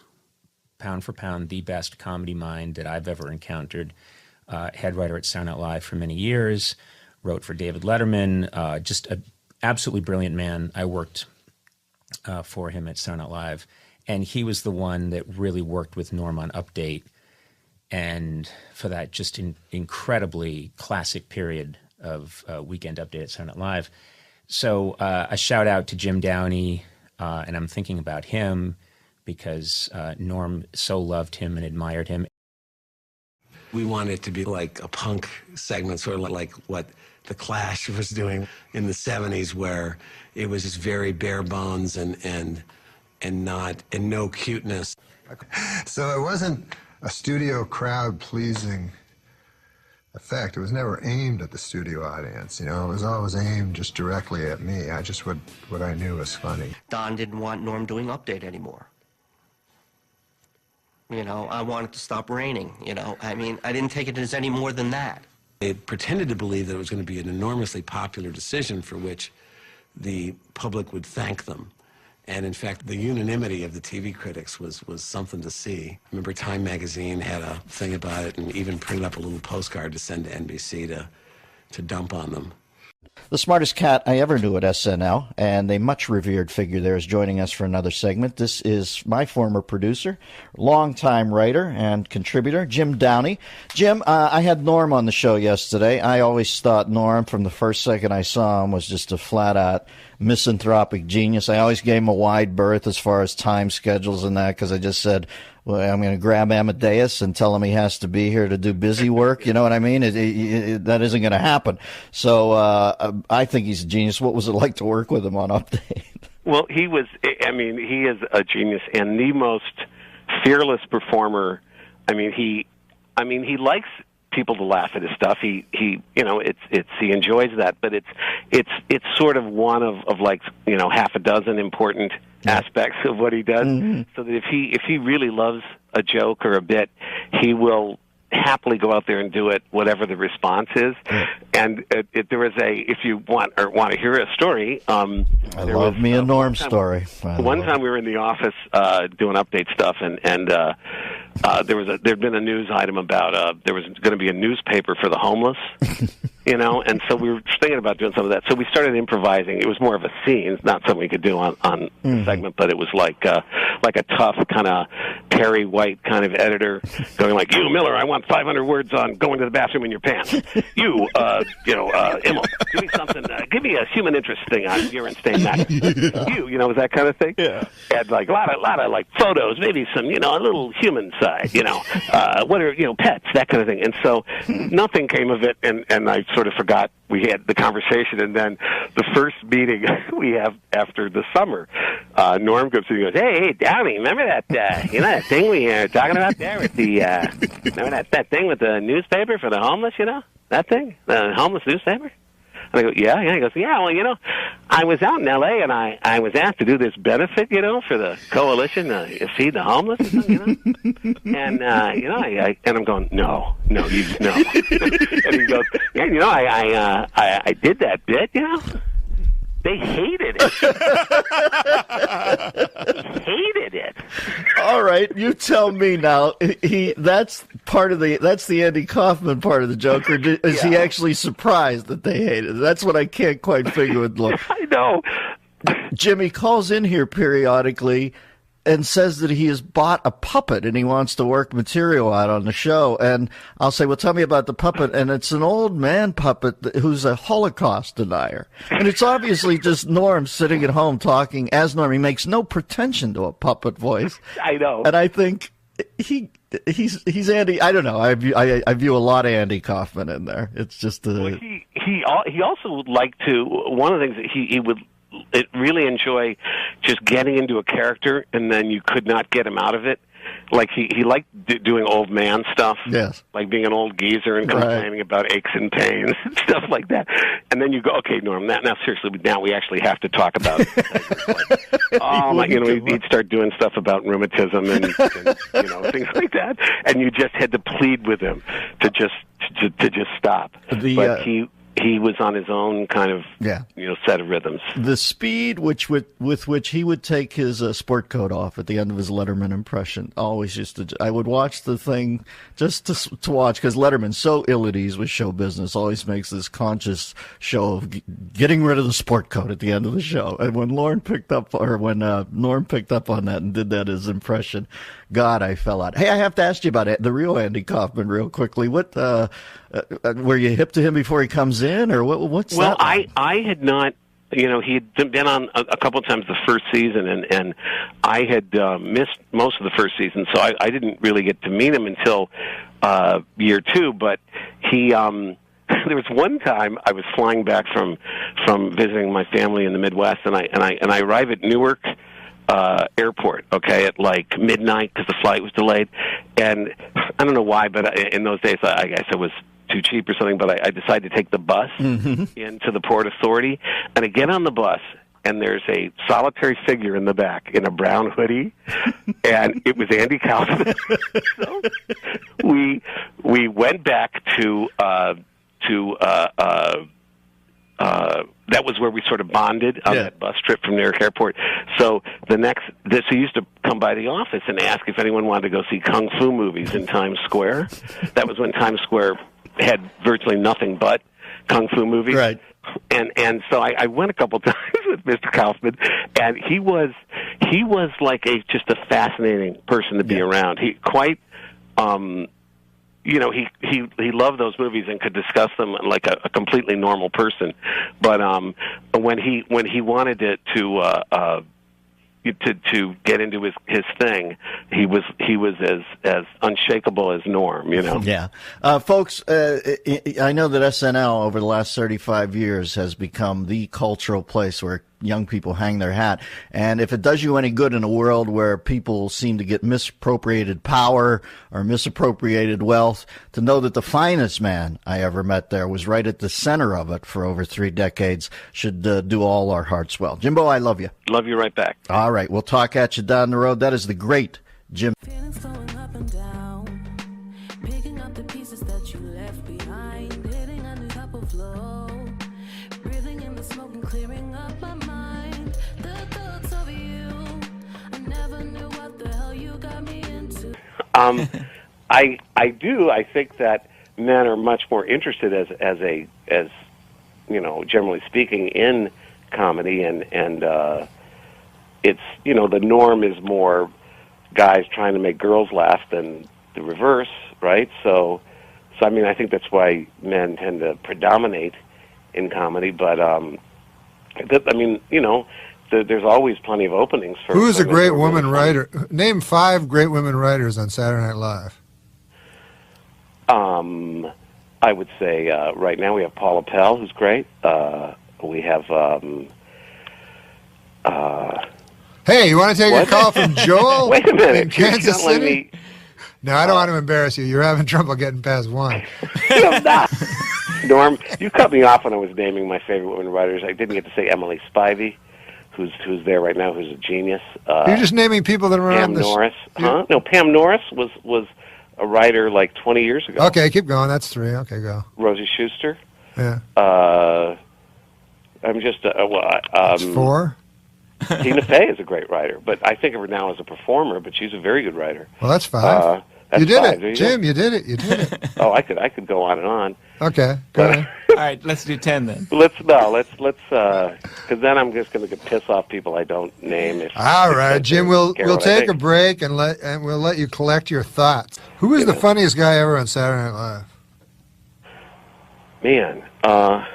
pound for pound, the best comedy mind that I've ever encountered. Head writer at Saturday Night Live for many years, wrote for David Letterman, just an absolutely brilliant man. I worked for him at Saturday Night Live, and he was the one that really worked with Norm on Update, and for that just incredibly classic period of Weekend Update at Saturday Night Live. So a shout out to Jim Downey, and I'm thinking about him because Norm so loved him and admired him. We wanted it to be like a punk segment, sort of like what The Clash was doing in the 70s, where it was just very bare bones and no cuteness. So it wasn't a studio crowd-pleasing effect. It was never aimed at the studio audience, It was always aimed just directly at me. I just what I knew was funny. Don didn't want Norm doing Update anymore. I wanted to stop raining, I mean, I didn't take it as any more than that. They pretended to believe that it was going to be an enormously popular decision for which the public would thank them. And in fact, the unanimity of the TV critics was something to see. I remember Time magazine had a thing about it and even printed up a little postcard to send to NBC to dump on them. The smartest cat I ever knew at SNL, and a much revered figure there, is joining us for another segment. This is my former producer, longtime writer and contributor, Jim Downey. Jim, I had Norm on the show yesterday. I always thought Norm, from the first second I saw him, was just a flat-out misanthropic genius. I always gave him a wide berth as far as time schedules and that, because I just said, well, I'm going to grab Amadeus and tell him he has to be here to do busy work. You know what I mean? That isn't going to happen. So I think he's a genius. What was it like to work with him on Update? Well, he is a genius and the most fearless performer. He likes people to laugh at his stuff. He enjoys that, but it's sort of one of like, half a dozen important aspects of what he does. Mm-hmm. So that if he really loves a joke or a bit, he will happily go out there and do it, whatever the response is. And there was if you want to hear a story, I love me a Norm story. One time we were in the office doing Update stuff, and there'd been a news item about there was going to be a newspaper for the homeless, and so we were thinking about doing some of that. So we started improvising. It was more of a scene, not something we could do on the segment, but it was like a tough kind of Perry White kind of editor going like, "You, Miller, I want 500 words on going to the bathroom in your pants. You, Immel, give me something. Give me a human interest thing on urine stain mattress. You, was that kind of thing. Yeah. Had like a lot of like photos, maybe some, a little human side, what are, pets, that kind of thing. And so nothing came of it, and I sort of forgot we had the conversation. And then the first meeting we have after the summer, Norm comes in and goes, hey, Downey, remember that, that thing we were talking about there with the, remember that thing with the newspaper for the homeless, that thing, the homeless newspaper? And I go, yeah. He goes, yeah, well, I was out in L.A. and I was asked to do this benefit, for the coalition to feed the homeless, and I'm going, no. And he goes, yeah, I did that bit, They hated it. Hated it. All right, you tell me now. That's the Andy Kaufman part of the joke, or is he actually surprised that they hated it? That's what I can't quite figure with Look. I know. Jimmy calls in here periodically and says that he has bought a puppet and he wants to work material out on the show. And I'll say, well, tell me about the puppet. And it's an old man puppet who's a Holocaust denier. And it's obviously just Norm sitting at home talking as Norm. He makes no pretension to a puppet voice. I know. And I think he's Andy. I don't know. I view a lot of Andy Kaufman in there. It's just well, he also would like to, one of the things that he would really enjoy just getting into a character and then you could not get him out of it. Like he liked doing old man stuff. Yes. Like being an old geezer and complaining about aches and pains and stuff like that. And then you go, okay, Norm, now seriously, now we actually have to talk about it. He'd start doing stuff about rheumatism and things like that. And you just had to plead with him to just stop. But he was on his own kind of set of rhythms. The speed with which he would take his sport coat off at the end of his Letterman impression always I would watch the thing just to watch, because Letterman's so ill at ease with show business, always makes this conscious show of getting rid of the sport coat at the end of the show. And when Norm picked up on that and did that as impression, God, I fell out. Hey, I have to ask you about it, the real Andy Kaufman real quickly. What were you hip to him before he comes in, or what's well, that like? I had not, he had been on a couple of times the first season, and I had missed most of the first season, so I didn't really get to meet him until year 2. But he, there was one time I was flying back from visiting my family in the Midwest, and I arrive at Newark airport, at like midnight because the flight was delayed, and I don't know why, but in those days I guess it was too cheap or something, but I decided to take the bus into the Port Authority, and I get on the bus, and there's a solitary figure in the back in a brown hoodie, and it was Andy Kaufman. So we went back to that was where we sort of bonded on that bus trip from Newark Airport. So he used to come by the office and ask if anyone wanted to go see kung fu movies in Times Square. That was when Times Square had virtually nothing but kung fu movies. Right. And so I went a couple times with Mr. Kaufman, and he was like just a fascinating person to be around. He quite. He loved those movies and could discuss them like a completely normal person. But when he wanted to get into his thing, he was as unshakable as Norm, Yeah. Folks, I know that SNL over the last 35 years has become the cultural place where young people hang their hat. And if it does you any good in a world where people seem to get misappropriated power or misappropriated wealth, to know that the finest man I ever met there was right at the center of it for over 3 decades should do all our hearts well. Jimbo, I love you. Love you right back. All right. We'll talk at you down the road. That is the great Jim. I do. I think that men are much more interested as generally speaking, in comedy, and it's the norm is more guys trying to make girls laugh than the reverse, right? So I mean, I think that's why men tend to predominate in comedy, but there's always plenty of openings for. Who is a great woman writer? Name 5 great women writers on Saturday Night Live. I would say right now we have Paula Pell, who's great. We have. Hey, you want to take a call from Joel? Wait a minute, in Kansas City? Me... No, I don't want to embarrass you. You're having trouble getting past 1. I'm not. Norm, you cut me off when I was naming my favorite women writers. I didn't get to say Emily Spivey, who's there right now, who's a genius. You're just naming people that are on Pam Norris. Huh? No, Pam Norris was a writer like 20 years ago. Okay, keep going. That's 3. Okay, go. Rosie Schuster. Yeah. I'm just That's 4. Tina Fey is a great writer, but I think of her now as a performer. But she's a very good writer. Well, that's 5. That's you did 5. it, Jim. You did it. You did it. Oh, I could go on and on. Okay, go ahead. All right, let's do 10 then. Let's because then I'm just going to piss off people I don't name. All right, Jim. We'll take a break and we'll let you collect your thoughts. Who is the funniest guy ever on Saturday Night Live? Man, I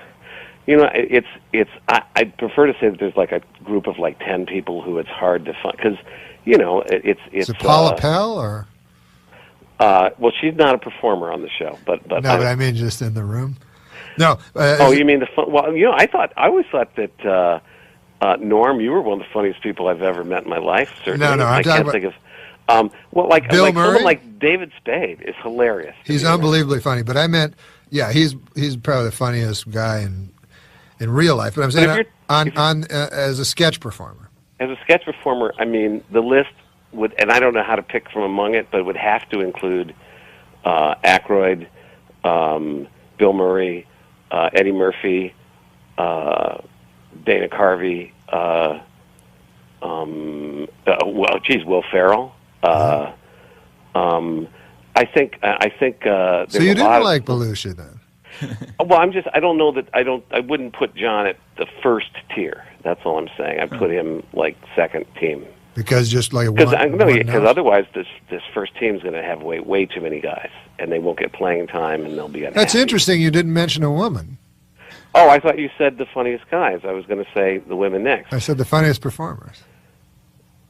prefer to say that there's like a group of like 10 people who it's hard to find, because it's. Is it Paula Pell or? Well, she's not a performer on the show, but no, but I mean just in the room. No. You mean the fun? Well, I always thought that Norm, you were one of the funniest people I've ever met in my life. Certainly. No, I can't think of. Bill Murray? Someone like David Spade is hilarious. He's unbelievably funny, but I meant, he's probably the funniest guy in real life. But I'm saying as a sketch performer. As a sketch performer, I mean, the list would, and I don't know how to pick from among it, but it would have to include Aykroyd, Bill Murray, Eddie Murphy, Dana Carvey, Will Ferrell. I think there's So you a didn't lot like Belushi then? Well, I don't know that I wouldn't put John at the first tier. That's all I'm saying. I put him like second team. Because just like Because one otherwise this first team's going to have way too many guys, and they won't get playing time, and they'll be unhappy. That's interesting. You didn't mention a woman. Oh, I thought you said the funniest guys. I was going to say the women next. I said the funniest performers.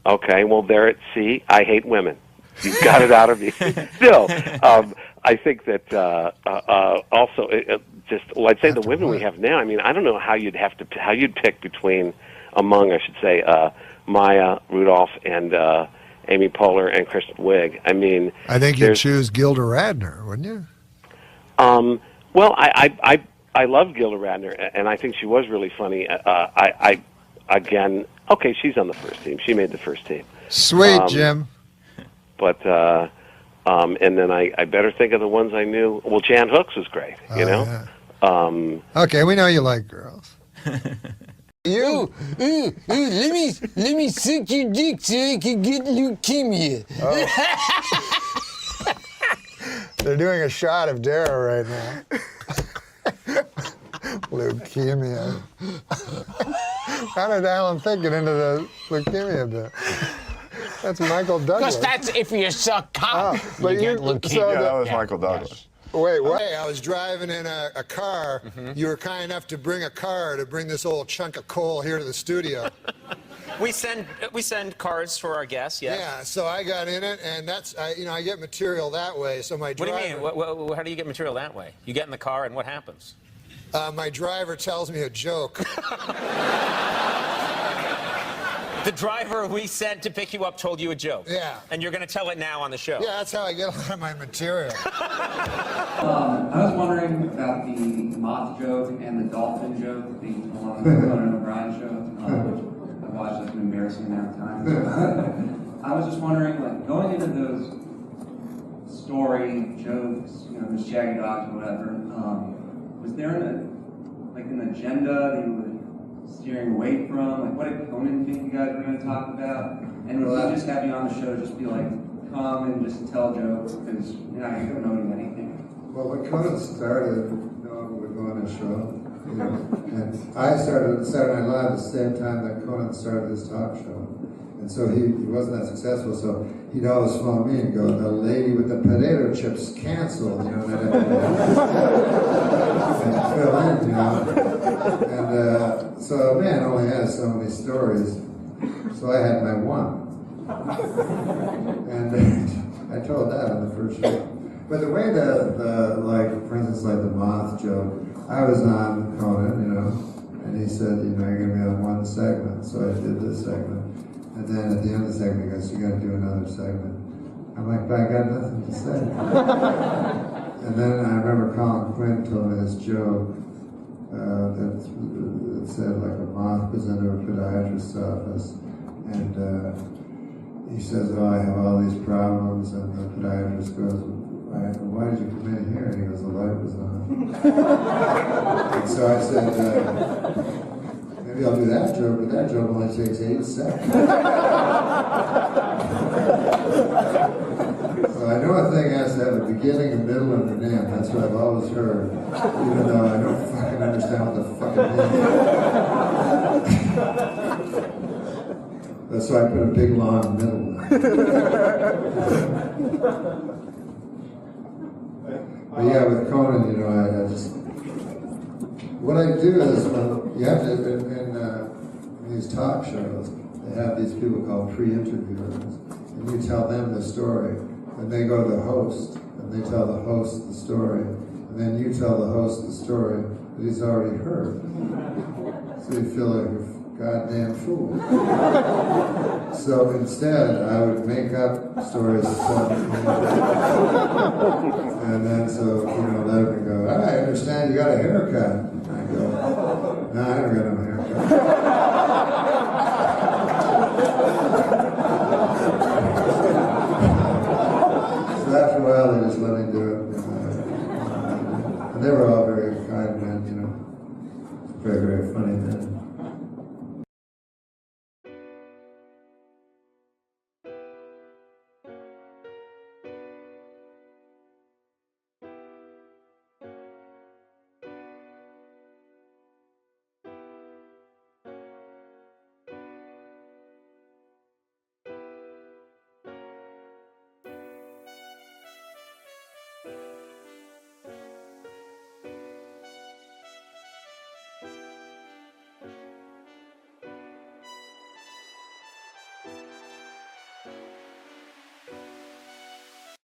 Okay, well, there at sea, I hate women. You got it out of me. Still, I think that also I'd say the women we have now. I mean, I don't know how you'd pick between I should say, Maya Rudolph and Amy Poehler and Kristen Wiig. I mean, I think you'd choose Gilda Radner, wouldn't you? Well, I love Gilda Radner, and I think she was really funny. Okay, she's on the first team. She made the first team. Sweet, Jim. But and then I better think of the ones I knew. Well, Jan Hooks was great. You know. Yeah. Okay, we know you like girls. Let me suck your dick so I can get leukemia. They're doing a shot of Dara right now. Leukemia. How did Alan Thicke get into the leukemia bit? That's Michael Douglas. Because that's if you suck cock. But you get leukemia. That was Michael Douglas. Yes. Wait, what? Hey, I was driving in a car. You were kind enough to bring a car to bring this old chunk of coal here to the studio. We send cars for our guests, yes. Yeah, so I got in it, and I get material that way. So my driver. What do you mean? How do you get material that way? You get in the car, and what happens? My driver tells me a joke. The driver we sent to pick you up told you a joke. Yeah. And you're going to tell it now on the show. Yeah, that's how I get a lot of my material. I was wondering about the Moth Joke and the Dolphin Joke, the Conan O'Brien show, which I've watched. It's been embarrassing amount of time. I was just wondering, like, going into those story jokes, the shaggy dogs or whatever, was there an agenda that you were steering away from? Like, what did Conan think you guys were going to talk about? And would he just have you on the show just be like, come and just tell jokes because you don't know anything? Well, when Conan started, no one would go on his show. And I started Saturday Night Live at the same time that Conan started his talk show. And so he wasn't that successful, so he'd always phone me and go, the lady with the potato chips canceled, and I'd have to fill in, And so a man only has so many stories, so I had my one. And I told that on the first show. But the way for instance, like the Moth Joke, I was on Conan, and he said, you're going to be on one segment, so I did this segment. And then at the end of the segment, he goes, you got to do another segment. I'm like, but I got nothing to say. And then I remember Colin Quinn told me this joke that said like a moth was into a podiatrist's office, and he says, oh, I have all these problems, and the podiatrist goes, why did you come in here? And he goes, the light was on. And so I said, maybe I'll do that joke, but that joke only takes 8 seconds. So I know a thing has to have a beginning, a middle, and an end. That's what I've always heard, even though I don't fucking understand what the fucking means. That's why I put a big, long middle. But yeah, with Conan, I just... What I do is, you have to, in these talk shows, they have these people called pre-interviewers, and you tell them the story, and they go to the host, and they tell the host the story, and then you tell the host the story that he's already heard. So you feel like a goddamn fool. So instead, I would make up stories to tell and then so, let him go, I understand you got a haircut. I go, no, I don't got no haircut. So after a while, they just let me do it. And they were all very five men, you know. Very, very funny men.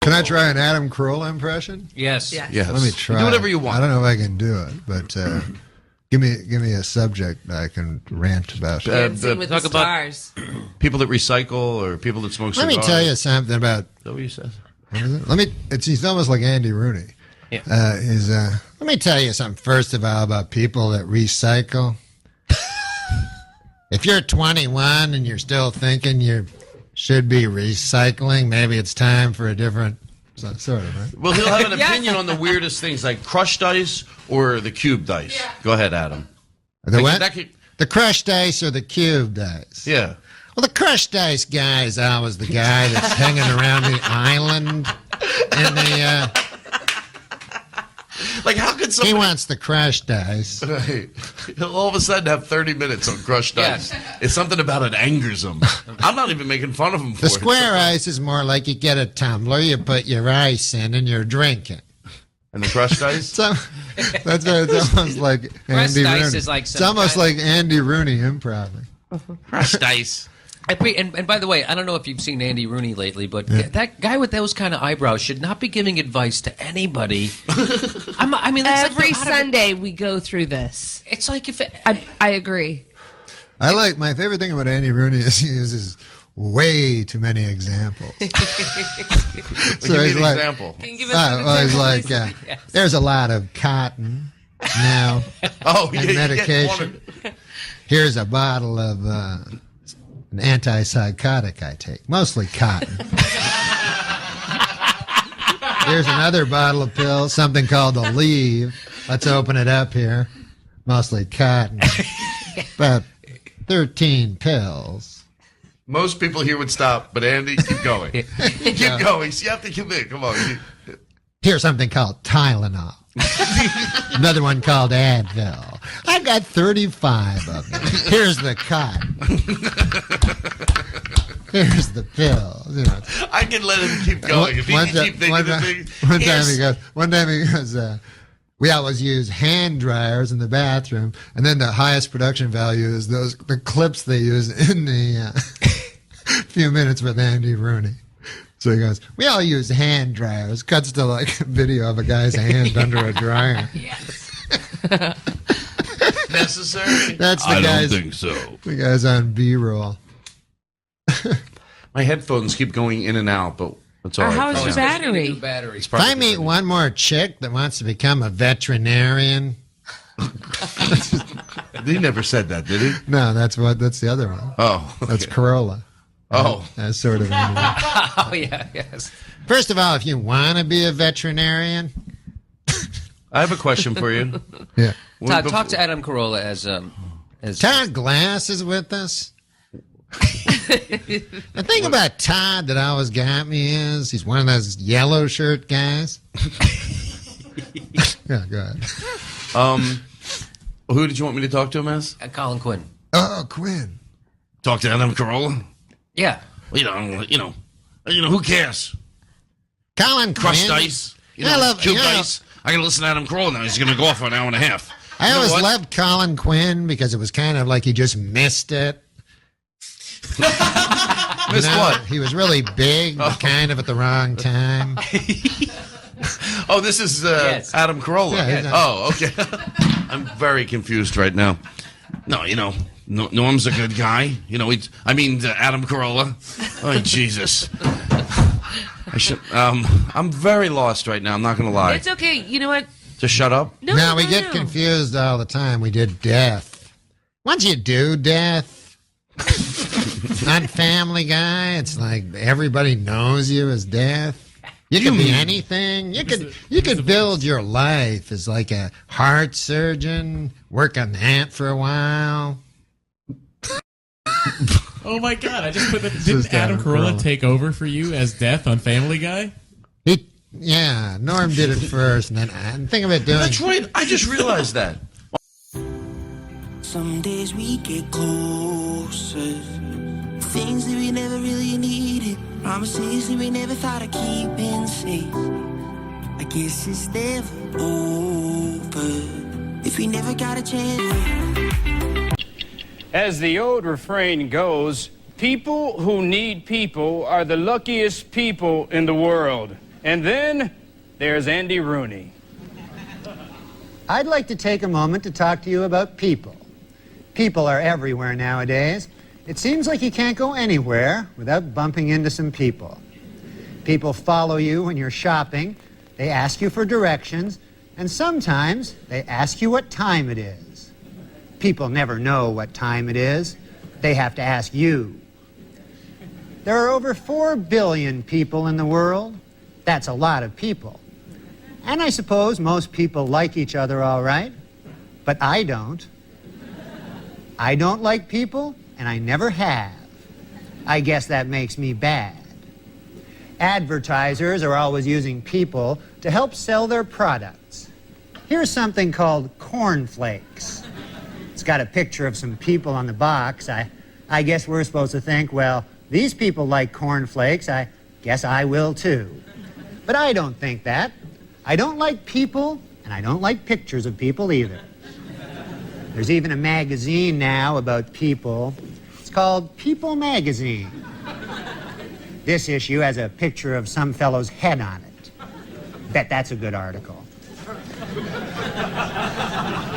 Can I try an Adam Carolla impression? Yes. Yes. Let me try. Do whatever you want. I don't know if I can do it, but give me a subject I can rant about. Dancing with the talk about stars. people that recycle or people that smoke Let cigars. me tell you something about. Is that what you said? What is it? He's almost like Andy Rooney. Yeah. Let me tell you something first of all about people that recycle. If you're 21 and you're still thinking you should be recycling, maybe it's time for a different sort of, right? Well, he'll have an opinion on the weirdest things, like crushed ice or the cubed ice. Yeah. Go ahead, Adam. The what? The crushed ice or the cubed ice? Yeah. Well, the crushed ice guy is always the guy that's hanging around the island in the... Like, how could somebody... He wants the crushed ice. Right. He'll all of a sudden have 30 minutes on crushed ice. It's something about it angers him. I'm not even making fun of him for The it. square ice is more like you get a tumbler, you put your ice in, and you're drinking. And the crushed ice? So, that's what it's almost like Andy ice Rooney. is like It's some almost kind like Andy Rooney improv. Crushed ice. And by the way, I don't know if you've seen Andy Rooney lately, but that guy with those kind of eyebrows should not be giving advice to anybody. I mean, that's every like Sunday we go through this. It's like if I agree. I like my favorite thing about Andy Rooney is he uses way too many examples. Give me an example. Can you give us he's like, Yes. there's a lot of cotton now. Oh, and yeah, medication. Here's a bottle of an antipsychotic I take, mostly cotton. Here's another bottle of pills, something called Aleve. Let's open it up here. Mostly cotton. About 13 pills. Most people here would stop, but Andy, keep going. Keep going. So you have to commit. Come on. Here's something called Tylenol. Another one called Advil. I've got 35 of them. Here's the cotton. Here's the pills. You know. I can let him keep going. If he can keep thinking of things. One time he goes, we always use hand dryers in the bathroom, and then the highest production value is the clips they use in the few minutes with Andy Rooney. So he goes, we all use hand dryers. Cuts to like a video of a guy's hand under a dryer. Yes. Necessary? That's the I guy's, don't think so. The guy's on B-roll. My headphones keep going in and out, but it's all right. How's your battery? If I meet one more chick that wants to become a veterinarian. He never said that, did he? No, that's the other one. Oh, okay. That's Carolla. Oh. That's sort of. Oh yeah, yes. First of all, if you want to be a veterinarian, I have a question for you. Yeah. Todd, talk to Adam Carolla as Todd Glass is with us. The thing about Todd that always got me is he's one of those yellow shirt guys. Yeah, go ahead. Who did you want me to talk to him as? Colin Quinn. Oh, Quinn. Talk to Adam Carolla? Yeah. You know, who cares? Colin Crushed Quinn. ice. Cubed ice. I gotta listen to Adam Carolla now. He's gonna go off for an hour and a half. I always loved Colin Quinn because it was kind of like he just missed it. Missed what? He was really big, but kind of at the wrong time. Oh, this is Yes. Adam Carolla. Yeah, Oh, okay. I'm very confused right now. No, Norm's a good guy. Adam Carolla. Oh, Jesus. I'm very lost right now. I'm not going to lie. It's okay. You know what? Just shut up? No, we get confused all the time. We did death. Once you do death on Family Guy, it's like everybody knows you as death. You could be anything. You could build your life as like a heart surgeon, work on that for a while. Oh my God! I just put that. Didn't Adam Carolla take over for you as Death on Family Guy? Yeah, Norm did it first, and then think of it doing. That's right. I just realized that. Some days we get closer. Things that we never really needed. Promises that we never thought of keeping safe. I guess it's never over if we never got a chance. As the old refrain goes, people who need people are the luckiest people in the world. And then there's Andy Rooney. I'd like to take a moment to talk to you about people. People are everywhere nowadays. It seems like you can't go anywhere without bumping into some people. People follow you when you're shopping, they ask you for directions, and sometimes they ask you what time it is. People never know what time it is. They have to ask you. There are over 4 billion people in the world. That's a lot of people. And I suppose most people like each other all right, but I don't. I don't like people, and I never have. I guess that makes me bad. Advertisers are always using people to help sell their products. Here's something called cornflakes. It's got a picture of some people on the box. I guess we're supposed to think, well, these people like cornflakes. I guess I will too. But I don't think that. I don't like people, and I don't like pictures of people either. There's even a magazine now about people. It's called People Magazine. This issue has a picture of some fellow's head on it. Bet that's a good article.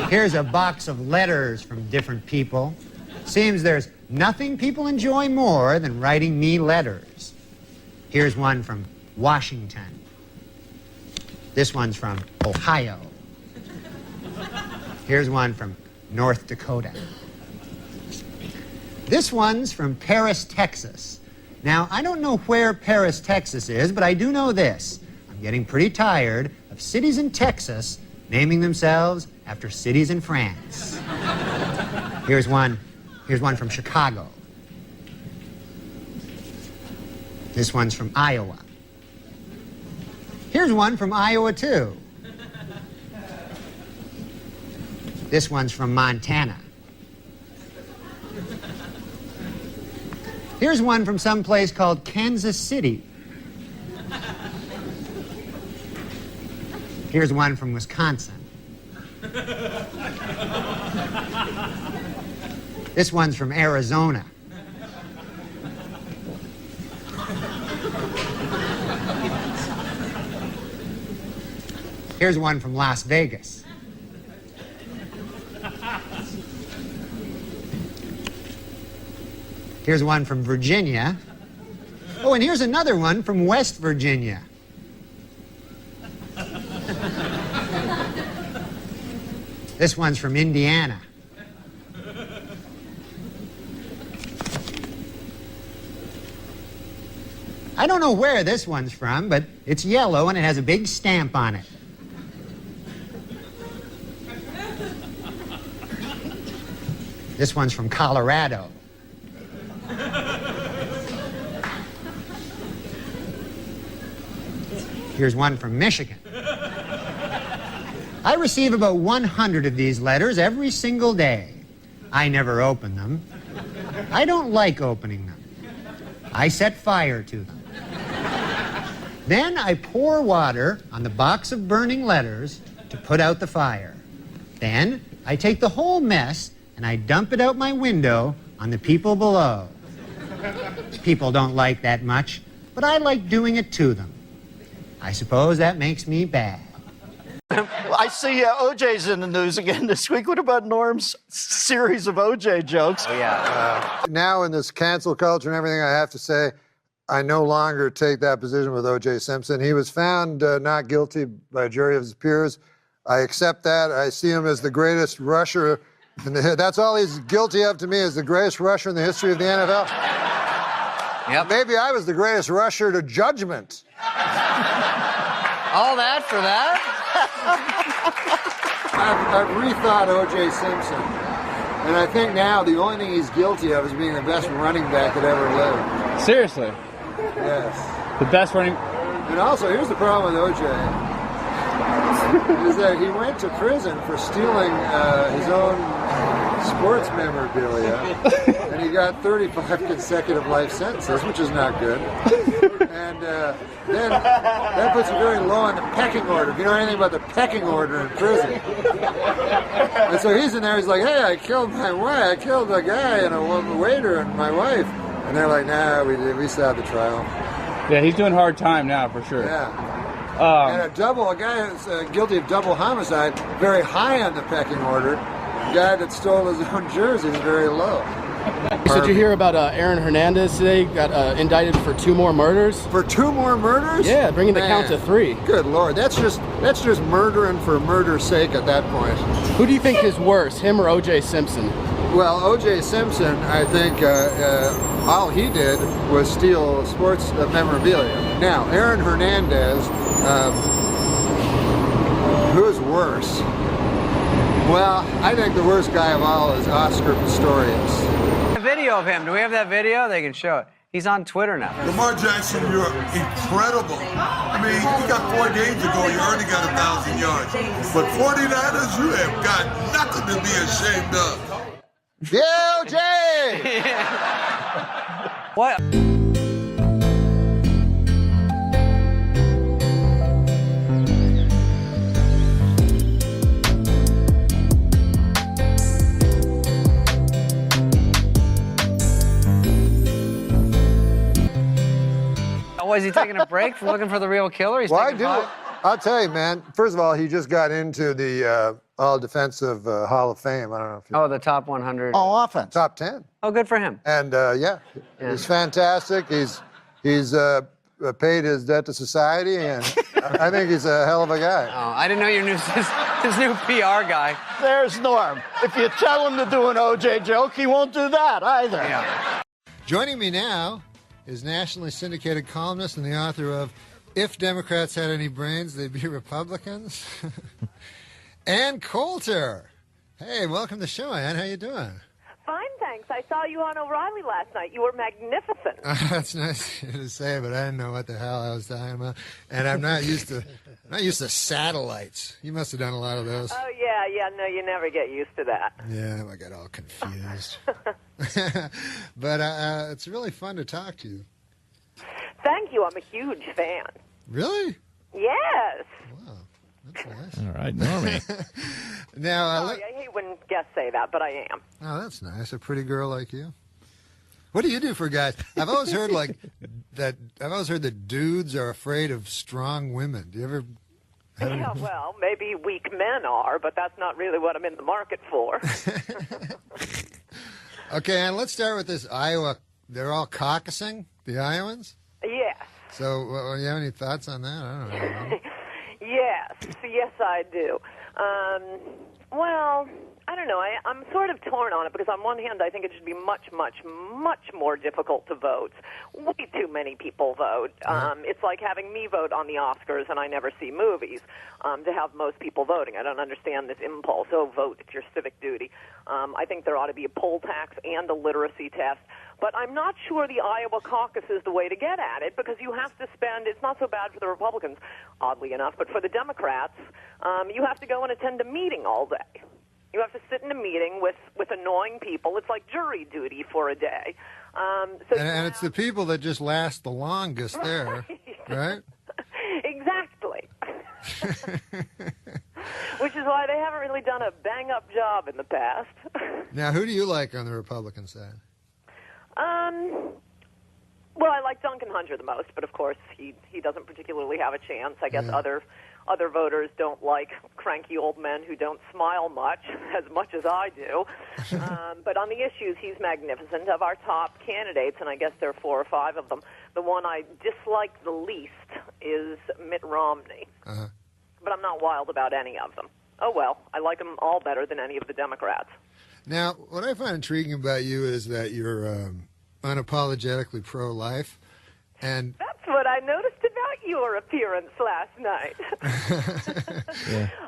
Here's a box of letters from different people. Seems there's nothing people enjoy more than writing me letters. Here's one from Washington. This one's from Ohio. Here's one from North Dakota. This one's from Paris, Texas. Now, I don't know where Paris, Texas is, but I do know this. I'm getting pretty tired of cities in Texas naming themselves after cities in France. Here's one from Chicago. This one's from Iowa. Here's one from Iowa, too. This one's from Montana. Here's one from some place called Kansas City. Here's one from Wisconsin. This one's from Arizona. Here's one from Las Vegas. Here's one from Virginia. Oh, and here's another one from West Virginia. This one's from Indiana. I don't know where this one's from, but it's yellow and it has a big stamp on it. This one's from Colorado. Here's one from Michigan. I receive about 100 of these letters every single day. I never open them. I don't like opening them. I set fire to them. Then I pour water on the box of burning letters to put out the fire. Then I take the whole mess and I dump it out my window on the people below. People don't like that much, but I like doing it to them. I suppose that makes me bad. I see OJ's in the news again this week. What about Norm's series of OJ jokes? Oh, yeah. Now in this cancel culture and everything, I have to say, I no longer take that position with O.J. Simpson. He was found not guilty by a jury of his peers. I accept that. I see him as the greatest rusher. That's all he's guilty of to me, is the greatest rusher in the history of the NFL. Yep. Maybe I was the greatest rusher to judgment. All that for that? I've rethought O.J. Simpson, and I think now the only thing he's guilty of is being the best running back that ever lived. Seriously. Yes. The best running. And also, here's the problem with O.J. is that he went to prison for stealing his own sports memorabilia, and he got 35 consecutive life sentences, which is not good. And then that puts him very low on the pecking order. If you know anything about the pecking order in prison. And so he's in there, he's like, hey, I killed my wife, I killed a guy and a waiter and my wife. And they're like, nah, we still have the trial. Yeah, he's doing hard time now for sure. Yeah. And a guy who's guilty of double homicide, very high on the pecking order. The guy that stole his own jersey is very low. So did you hear about Aaron Hernandez today? Got indicted for 2 more murders. For 2 more murders? Yeah, bringing the count to 3. Good Lord, that's just murdering for murder's sake at that point. Who do you think is worse, him or O.J. Simpson? Well, O.J. Simpson, I think all he did was steal sports memorabilia. Now, Aaron Hernandez, who's worse? Well, I think the worst guy of all is Oscar Pistorius. A video of him. Do we have that video? They can show it. He's on Twitter now. Lamar Jackson, you're incredible. I mean, you got 4 games ago, you already got 1,000 yards. But 49ers, you have got nothing to be ashamed of. Yeah, OJ! What? Was he taking a break from looking for the real killer? He's taking I'll tell you, man. First of all, he just got into the All-Defensive Hall of Fame. I don't know if you... Oh, the top 100. Oh, offense. Top 10. Oh, good for him. And, he's fantastic. He's paid his debt to society, and I think he's a hell of a guy. Oh, I didn't know you knew his new PR guy. There's Norm. If you tell him to do an O.J. joke, he won't do that either. Yeah. Joining me now is nationally syndicated columnist and the author of If Democrats Had Any Brains, They'd Be Republicans, Ann Coulter. Hey, welcome to the show, Ann. How you doing? Fine, thanks. I saw you on O'Reilly last night. You were magnificent. That's nice to say, but I didn't know what the hell I was talking about, and I'm not used to satellites. You must have done a lot of those. Oh yeah. No, you never get used to that. Yeah, I got all confused. But it's really fun to talk to you. Thank you. I'm a huge fan. Really? Yes. Wow, that's nice. All right, Normie. Now, Sorry, I hate when guests say that, but I am. Oh, that's nice. A pretty girl like you. What do you do for guys? I've always heard that dudes are afraid of strong women. Do you ever? Yeah, well, maybe weak men are, but that's not really what I'm in the market for. Okay, and let's start with this Iowa. They're all caucusing, the Iowans? Yes. So, you have any thoughts on that? I don't know. Yes, I do. Well, I don't know. I'm sort of torn on it because on one hand, I think it should be much, much, much more difficult to vote. Way too many people vote. It's like having me vote on the Oscars and I never see movies. To have most people voting, I don't understand this impulse. Oh, vote, it's your civic duty. I think there ought to be a poll tax and a literacy test. But I'm not sure the Iowa caucus is the way to get at it because you have to spend, it's not so bad for the Republicans, oddly enough, but for the Democrats, you have to go and attend a meeting all day. You have to sit in a meeting with annoying people. It's like jury duty for a day. And it's the people that just last the longest there, right? Exactly. Which is why they haven't really done a bang-up job in the past. Now, who do you like on the Republican side? Well, I like Duncan Hunter the most, but of course he doesn't particularly have a chance. I guess other voters don't like cranky old men who don't smile much as I do. But on the issues, he's magnificent. Of our top candidates, and I guess there are 4 or 5 of them, the one I dislike the least is Mitt Romney. But I'm not wild about any of them. Oh, well, I like them all better than any of the Democrats. Now, what I find intriguing about you is that you're unapologetically pro-life. And that's what I noticed about your appearance last night.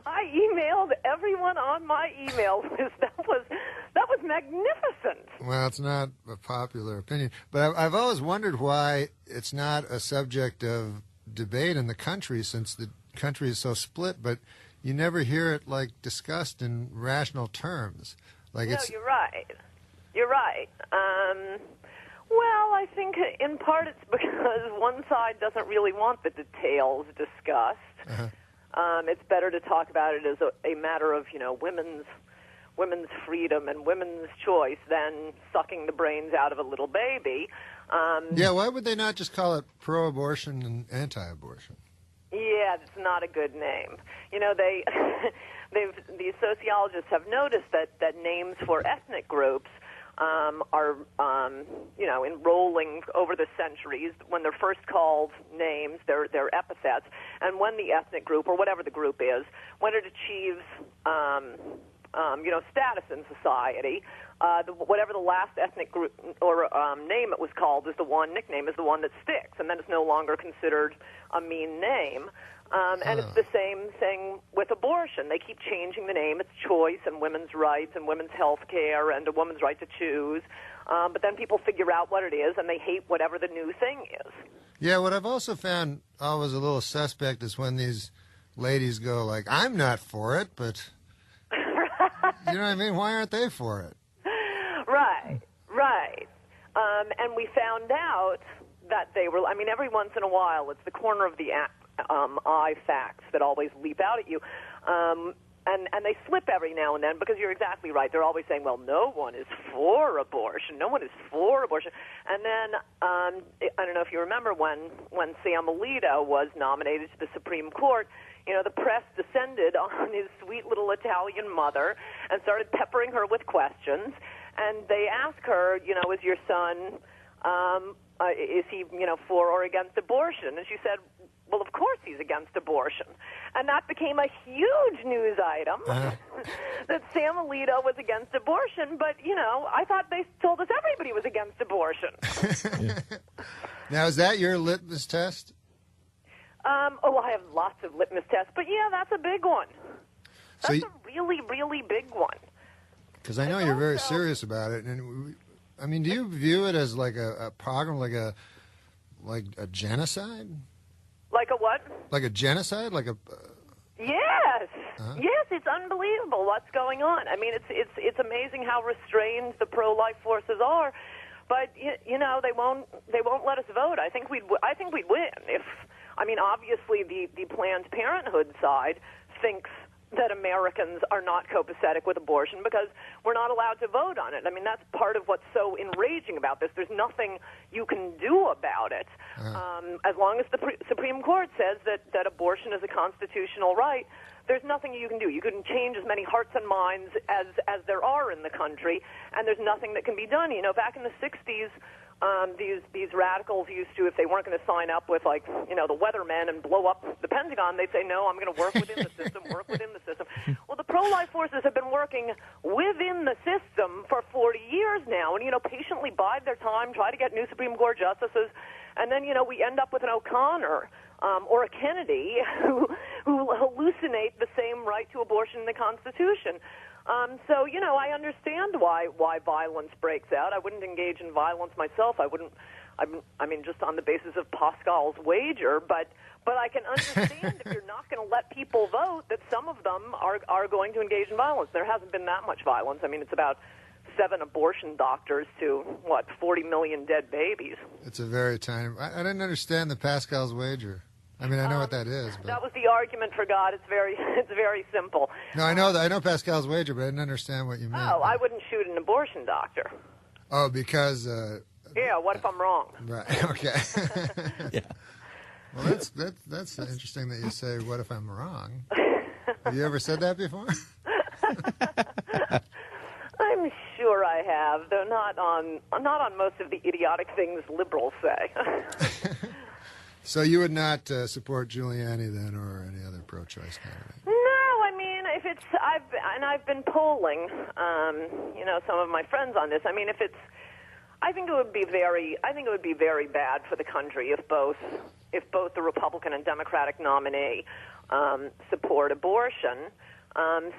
I emailed everyone on my email list. That was magnificent. Well, it's not a popular opinion, but I've always wondered why it's not a subject of debate in the country, since the country is so split. But you never hear it discussed in rational terms. No, you're right. You're right. Well, I think in part it's because one side doesn't really want the details discussed. It's better to talk about it as a matter of, women's freedom and women's choice than sucking the brains out of a little baby. Yeah, why would they not just call it pro-abortion and anti-abortion? Yeah, it's not a good name. These sociologists have noticed that names for ethnic groups are enrolling over the centuries. When they're first called names, they're epithets, and when the ethnic group, or whatever the group is, when it achieves status in society, whatever the last ethnic group or name it was called nickname is the one that sticks, and then it's no longer considered a mean name. And it's the same thing with abortion. They keep changing the name. It's choice and women's rights and women's health care and a woman's right to choose. But then people figure out what it is, and they hate whatever the new thing is. Yeah, what I've also found always a little suspect is when these ladies go I'm not for it, but... You know what I mean? Why aren't they for it? Right. And we found out that they were, every once in a while, it's the corner of the eye facts that always leap out at you. And they slip every now and then, because you're exactly right. They're always saying, well, no one is for abortion. No one is for abortion. And then, I don't know if you remember when Sam Alito was nominated to the Supreme Court, the press descended on his sweet little Italian mother and started peppering her with questions. And they asked her, is your son, is he, for or against abortion? And she said, well, of course he's against abortion. And that became a huge news item, that Sam Alito was against abortion. But, I thought they told us everybody was against abortion. Now, is that your litmus test? I have lots of litmus tests, but yeah, that's a big one. That's a really, really big one. Because I know you're very serious about it, and do you view it as a program, like a genocide? Like a what? Like a genocide, Yes, yes, it's unbelievable what's going on. It's amazing how restrained the pro-life forces are, but they won't let us vote. I think we'd win if. Obviously, the Planned Parenthood side thinks that Americans are not copacetic with abortion because we're not allowed to vote on it. That's part of what's so enraging about this. There's nothing you can do about it. As long as the Supreme Court says that abortion is a constitutional right, there's nothing you can do. You can change as many hearts and minds as there are in the country, and there's nothing that can be done. Back in the 60s, these radicals used to, if they weren't going to sign up with, the weathermen and blow up the Pentagon, they'd say, no, I'm going to work within the system, work within the system. Well, the pro-life forces have been working within the system for 40 years now, and, patiently bide their time, try to get new Supreme Court justices, and then, we end up with an O'Connor or a Kennedy who hallucinate the same right to abortion in the Constitution. So, I understand why violence breaks out. I wouldn't engage in violence myself. Just on the basis of Pascal's wager, but I can understand if you're not going to let people vote, that some of them are going to engage in violence. There hasn't been that much violence. It's about 7 abortion doctors to, 40 million dead babies. It's a very tiny... I didn't understand the Pascal's wager. I know what that is. But... That was the argument for God. It's very simple. No, I know Pascal's wager, but I didn't understand what you meant. Oh, I wouldn't shoot an abortion doctor. Oh, because... yeah, what if I'm wrong? Right, okay. Yeah. Well, that's interesting that you say, what if I'm wrong? Have you ever said that before? I'm sure I have, though not on most of the idiotic things liberals say. So you would not support Giuliani then, or any other pro-choice candidate? No, if it's I've been polling, some of my friends on this. I think it would be very bad for the country if both if both the Republican and Democratic nominee support abortion.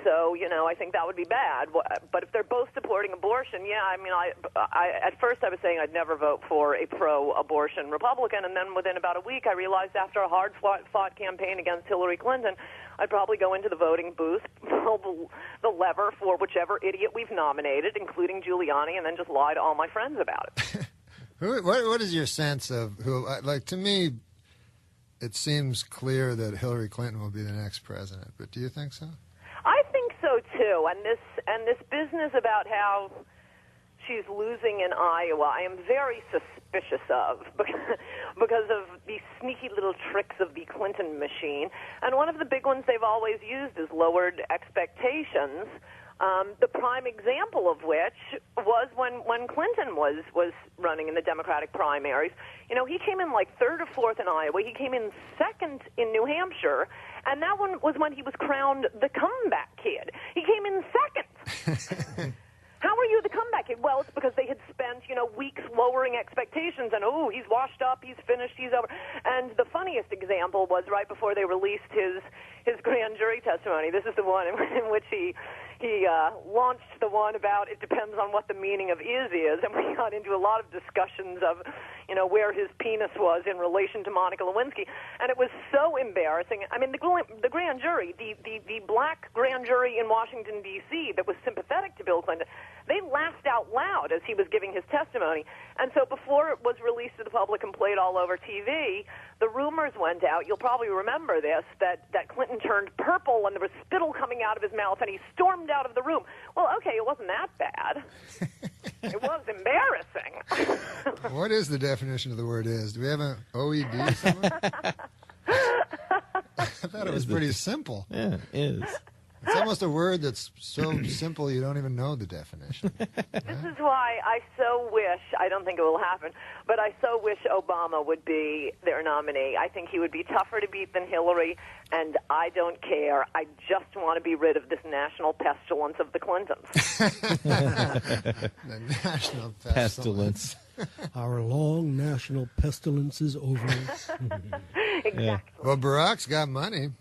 So, I think that would be bad. But if they're both supporting abortion, I at first I was saying I'd never vote for a pro-abortion Republican, and then within about a week I realized after a hard-fought campaign against Hillary Clinton, I'd probably go into the voting booth, pull the lever for whichever idiot we've nominated, including Giuliani, and then just lie to all my friends about it. What is your sense of who, to me, it seems clear that Hillary Clinton will be the next president, but do you think so? I think so too, and this business about how she's losing in Iowa, I am very suspicious of because of these sneaky little tricks of the Clinton machine. And one of the big ones they've always used is lowered expectations. The prime example of which was when Clinton was running in the Democratic primaries. He came in like third or fourth in Iowa. He came in second in New Hampshire, and that one was when he was crowned the comeback kid. He came in second. How are you the comeback kid? Well, it's because they had spent, weeks lowering expectations, and he's washed up, he's finished, he's over. And the funniest example was right before they released his grand jury testimony. This is the one in which he launched the one about it depends on what the meaning of is, and we got into a lot of discussions of, where his penis was in relation to Monica Lewinsky, and it was so embarrassing. I mean, the grand jury, the black grand jury in Washington, D.C. that was sympathetic to Bill Clinton, they laughed out loud as he was giving his testimony. And so before it was released to the public and played all over TV, the rumors went out, you'll probably remember this, that Clinton turned purple and there was spittle coming out of his mouth and he stormed out of the room. Well, okay, it wasn't that bad. It was embarrassing. What is the definition of the word is? Do we have an OED somewhere? I thought it was pretty simple. Yeah, it is. It's almost a word that's so simple you don't even know the definition. This is why I so wish, I don't think it will happen, but I so wish Obama would be their nominee. I think he would be tougher to beat than Hillary, and I don't care. I just want to be rid of this national pestilence of the Clintons. The national pestilence. Our long national pestilence is over. Exactly. Yeah. Well, Barack's got money.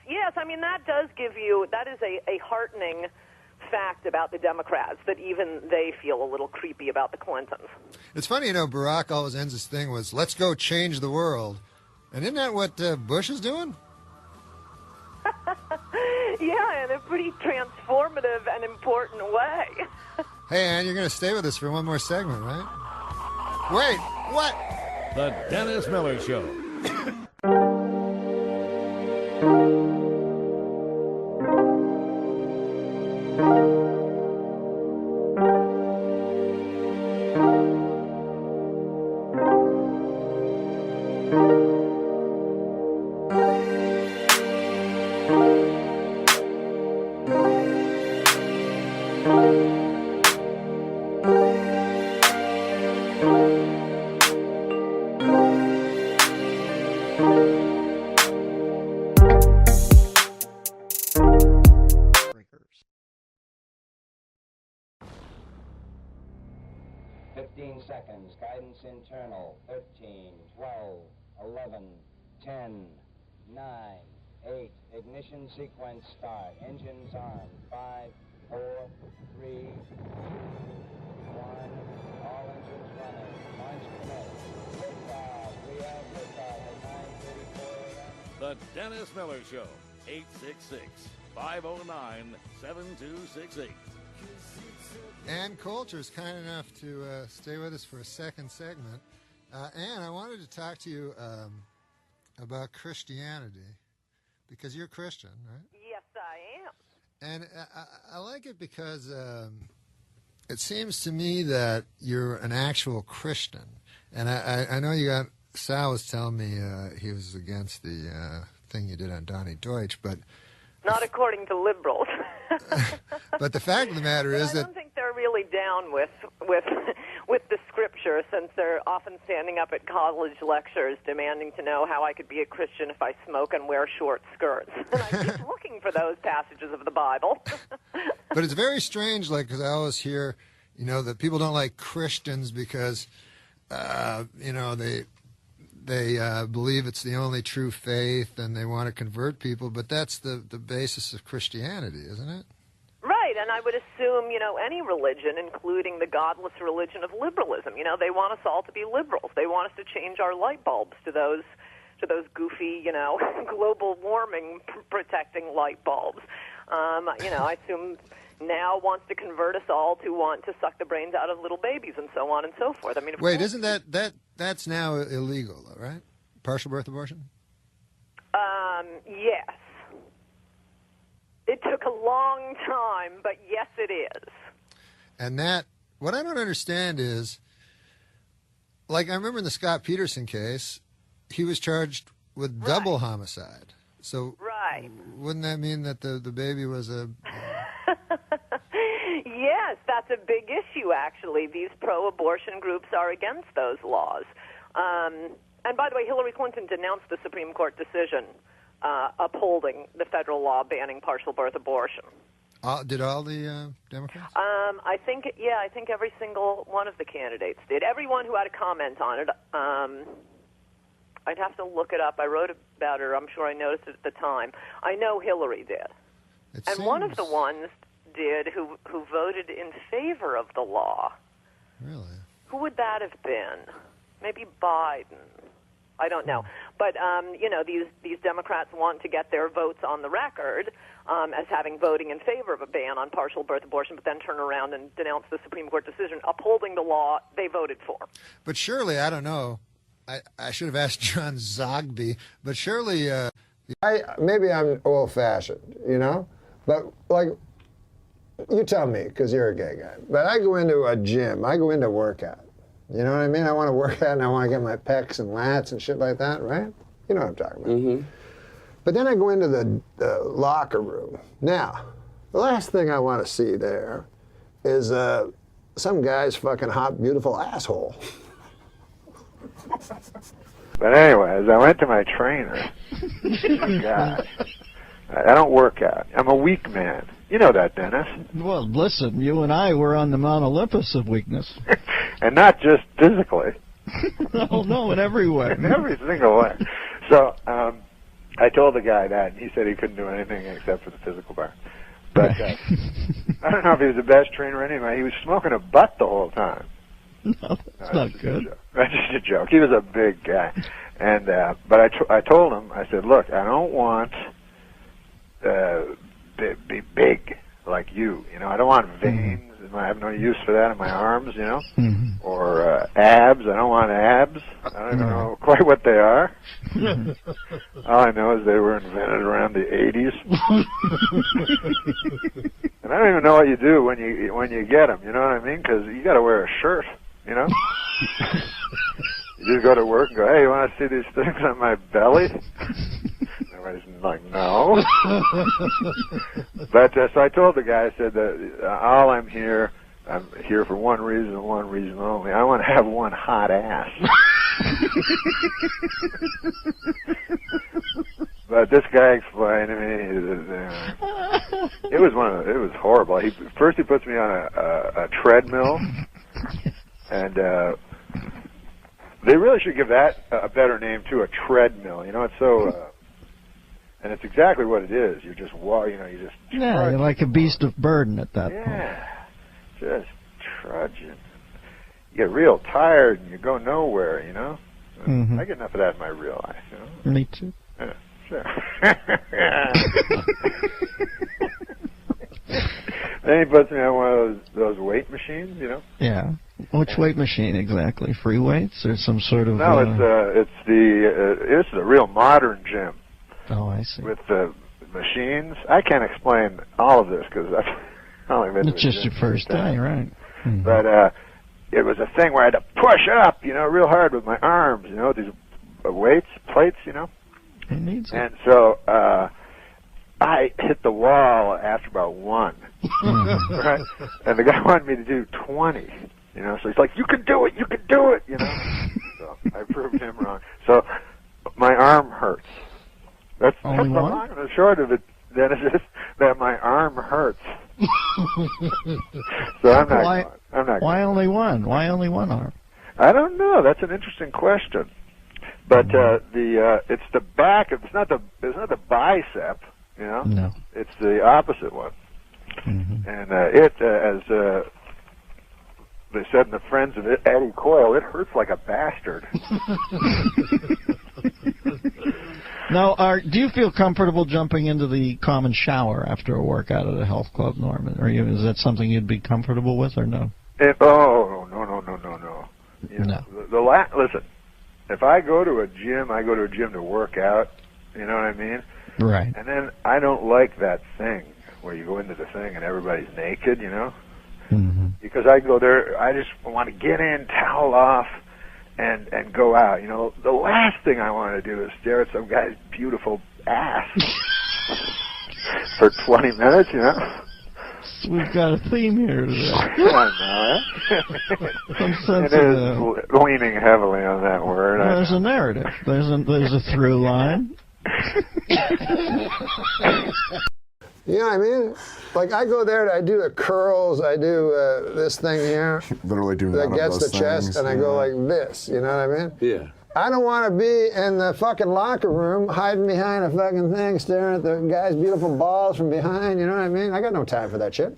Yes, I mean, that does give you, that is a heartening fact about the Democrats, that even they feel a little creepy about the Clintons. It's funny, Barack always ends his thing with, let's go change the world. And isn't that what Bush is doing? Yeah, in a pretty transformative and important way. Hey, Ann, you're going to stay with us for one more segment, right? Wait, what? The Dennis Miller Show. Seconds. Guidance internal. 13, 12, 11, 10, 9, 8. Ignition sequence start. Engines on. 5, 4, 3, 2, 1. All engines running. Launch commit. Liftoff. We have liftoff at 9:34 a.m. The Dennis Miller Show. 866-509-7268. Ann Coulter's kind enough to stay with us for a second segment. Ann, I wanted to talk to you about Christianity, because you're Christian, right? Yes, I am. And I like it because it seems to me that you're an actual Christian. And I know you got, Sal was telling me he was against the thing you did on Donnie Deutsch, but... Not according to liberals. But the fact of the matter is that... I don't think they're really down with the scripture, since they're often standing up at college lectures demanding to know how I could be a Christian if I smoke and wear short skirts. And I keep looking for those passages of the Bible. But it's very strange, because I always hear, that people don't like Christians because, they believe it's the only true faith and they want to convert people, but that's the basis of Christianity, isn't it? Right, and I would assume, any religion, including the godless religion of liberalism, they want us all to be liberals. They want us to change our light bulbs to those goofy, global warming protecting light bulbs. I assume now wants to convert us all to want to suck the brains out of little babies and so on and so forth. I mean, wait, isn't that's now illegal, though, right? Partial birth abortion? Yes. It took a long time, but yes, it is. And what I don't understand is, like, I remember in the Scott Peterson case, he was charged with double homicide. So wouldn't that mean that the baby was a... Yes, that's a big issue, actually. These pro-abortion groups are against those laws. And by the way, Hillary Clinton denounced the Supreme Court decision upholding the federal law banning partial birth abortion. Did all the Democrats? I think every single one of the candidates did. Everyone who had a comment on it. I'd have to look it up. I wrote about her. I'm sure I noticed it at the time. I know Hillary did. One of the ones did who voted in favor of the law. Really? Who would that have been? Maybe Biden. I don't know. But, these Democrats want to get their votes on the record as having voting in favor of a ban on partial birth abortion, but then turn around and denounce the Supreme Court decision upholding the law they voted for. But surely, I don't know, I should have asked John Zogby, but surely... maybe I'm old-fashioned, but, like, you tell me, because you're a gay guy, but I go into a gym, I go into workout. You know what I mean? I want to work out and I want to get my pecs and lats and shit like that, right? You know what I'm talking about. Mm-hmm. But then I go into the locker room. Now, the last thing I want to see there is some guy's fucking hot, beautiful asshole. But anyways, I went to my trainer. God, I don't work out. I'm a weak man. You know that, Dennis. Well, listen, you and I were on the Mount Olympus of weakness. And not just physically. No, in every way. In every single way. So I told the guy that, and he said he couldn't do anything except for the physical part. But I don't know if he was the best trainer anyway. He was smoking a butt the whole time. No, that's not good. That's just a joke. He was a big guy. And but I told him, I said, look, I don't want be big like you. I don't want veins. I have no use for that in my arms, or abs. I don't want abs. I don't even know quite what they are. All I know is they were invented around the 80s. And I don't even know what you do when you get them, you know what I mean? Because you got to wear a shirt, You just go to work and go, hey, you want to see these things on my belly? Everybody's like, no. But so I told the guy, I said that I'm here for one reason and one reason only. I want to have one hot ass. But this guy explained to me, it was horrible. First he puts me on a treadmill, and they really should give that a better name too, a treadmill. It's so. And it's exactly what it is. You're just you just yeah, you're like a beast of burden at that point. Yeah, just trudging. You get real tired and you go nowhere. I get enough of that in my real life. Me too. Yeah, sure. Then he puts me on one of those weight machines. Yeah. Which weight machine exactly? Free weights or some sort of? No, it's a real modern gym. Oh, I see. With the machines, I can't explain all of this because I've only been. It's just your first day, right? Mm-hmm. But it was a thing where I had to push up, real hard with my arms, these weights, plates, It needs it. And so I hit the wall after about one, right? And the guy wanted me to do 20, So he's like, "You can do it, you can do it," So I proved him wrong. So my arm hurts. That's the long and the short of it, Dennis, is that my arm hurts. So I'm not. Why only one? Why only one arm? I don't know. That's an interesting question. But it's the back. It's not the bicep. You know. No. It's the opposite one. Mm-hmm. And as they said in the Friends of Eddie Coyle, it hurts like a bastard. Now, do you feel comfortable jumping into the common shower after a workout at a health club, Norman? Is that something you'd be comfortable with, or no? No. You know, No. Listen, if I go to a gym, I go to a gym to work out. You know what I mean? Right. And then I don't like that thing where you go into the thing and everybody's naked, you know? Mm-hmm. Because I go there, I just want to get in, towel off, and go out. You know, the last thing I want to do is stare at some guy's beautiful ass for 20 minutes, you know? We've got a theme here today. I know, eh? It is leaning heavily on that word. Well, there's a narrative. There's a through line. You know what I mean? Like, I go there, I do the curls, I do this thing here. Literally do that none of gets those the chest, things, and I go like this, you know what I mean? Yeah. I don't want to be in the fucking locker room hiding behind a fucking thing, staring at the guy's beautiful balls from behind, you know what I mean? I got no time for that shit.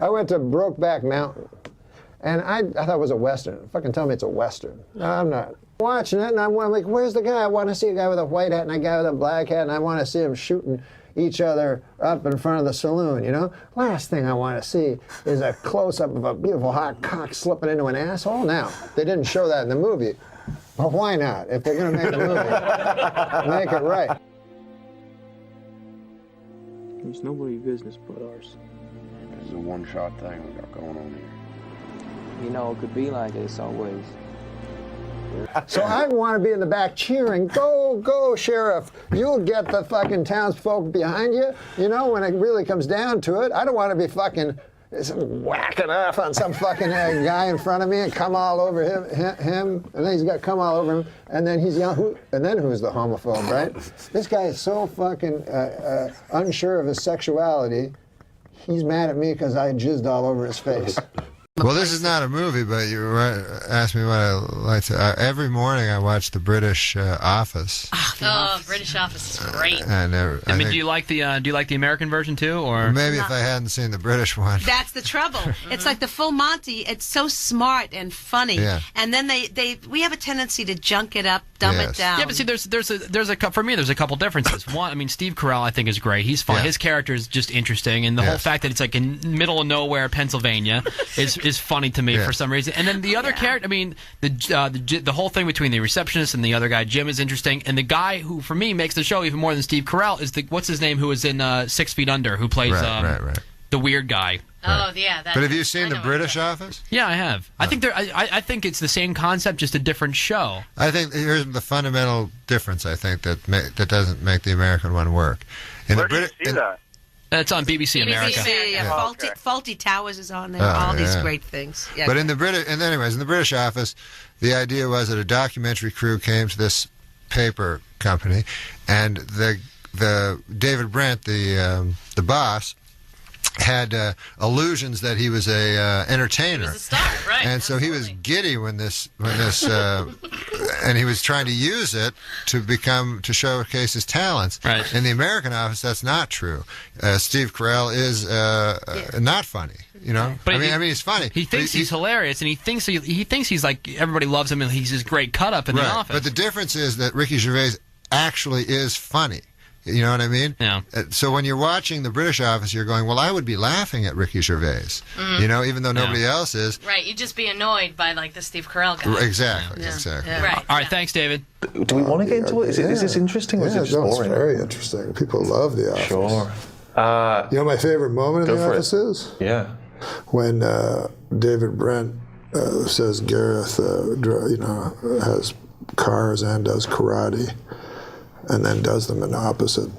I went to Brokeback Mountain, and I thought it was a Western. Fucking tell me it's a Western. No, I'm not. Watching it, and I'm like, where's the guy? I want to see a guy with a white hat and a guy with a black hat, and I want to see them shooting each other up in front of the saloon, you know? Last thing I want to see is a close-up of a beautiful hot cock slipping into an asshole. Now, they didn't show that in the movie, but why not? If they're going to make the movie, make it right. It's nobody's business but ours. It's a one-shot thing we got going on here. You know, it could be like this always. So I want to be in the back cheering, go, go, Sheriff. You'll get the fucking townsfolk behind you. You know, when it really comes down to it, I don't want to be fucking whacking off on some fucking guy in front of me and come all over him, and then he's got to come all over him, and then he's yelling, and then who's the homophobe, right? This guy is so fucking unsure of his sexuality. He's mad at me because I jizzed all over his face. Well, this is not a movie, but you asked me what I like to. Every morning I watch the British Office. Oh, British Office is great. I mean, do you like the American version too, or maybe if I hadn't seen the British one? That's the trouble. It's like the full Monty. It's so smart and funny. Yeah. And then we have a tendency to junk it up, dumb it down. Yeah, but see, for me, there's a couple differences. One, I mean, Steve Carell, I think, is great. He's fun. Yeah. His character is just interesting, and the whole fact that it's like in middle of nowhere, Pennsylvania, is funny to me for some reason. And then the other character, I mean, the whole thing between the receptionist and the other guy, Jim, is interesting. And the guy who, for me, makes the show even more than Steve Carell is what's his name, who was in 6 Feet Under, who plays the weird guy. Oh, yeah. But have you seen the British Office? Yeah, I have. I think I think it's the same concept, just a different show. I think here's the fundamental difference. I think that doesn't make the American one work. Where do you see that? It's on BBC America. Faulty Towers is on there. All these great things. Yeah. But in the British Office, the idea was that a documentary crew came to this paper company, and the David Brent, the boss, had illusions that he was a entertainer. He was a star, right? And so he was giddy when this and he was trying to use it to showcase his talents. Right. In the American Office, that's not true. Steve Carell is not funny. You know, but I mean, he's funny. He thinks he's hilarious, and he thinks he's like everybody loves him, and he's this great cut up in the office. But the difference is that Ricky Gervais actually is funny. You know what I mean? Yeah. So when you're watching the British Office, you're going, well, I would be laughing at Ricky Gervais, you know, even though nobody else is. Right, you'd just be annoyed by, like, the Steve Carell guy. Exactly. Yeah. Right. All right, thanks, David. Do we want to get into it? Is this interesting or is it just boring? It's very interesting. People love The Office. Sure. You know my favorite moment in The Office is? Yeah. When David Brent says Gareth, has cars and does karate, and then does them in opposite.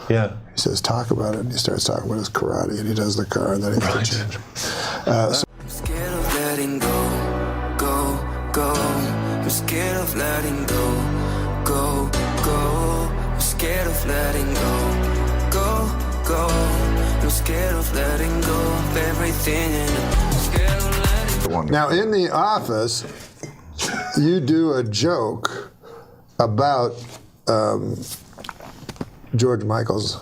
Yeah. He says, talk about it, and he starts talking about his karate, and he does the car, and then he has to change. So I'm scared of letting go, go, go. I'm scared of letting go, go, go. I'm scared of letting go, go, go. I'm scared of letting go of everything, and I'm scared of letting go. now, in The Office, you do a joke about George Michael's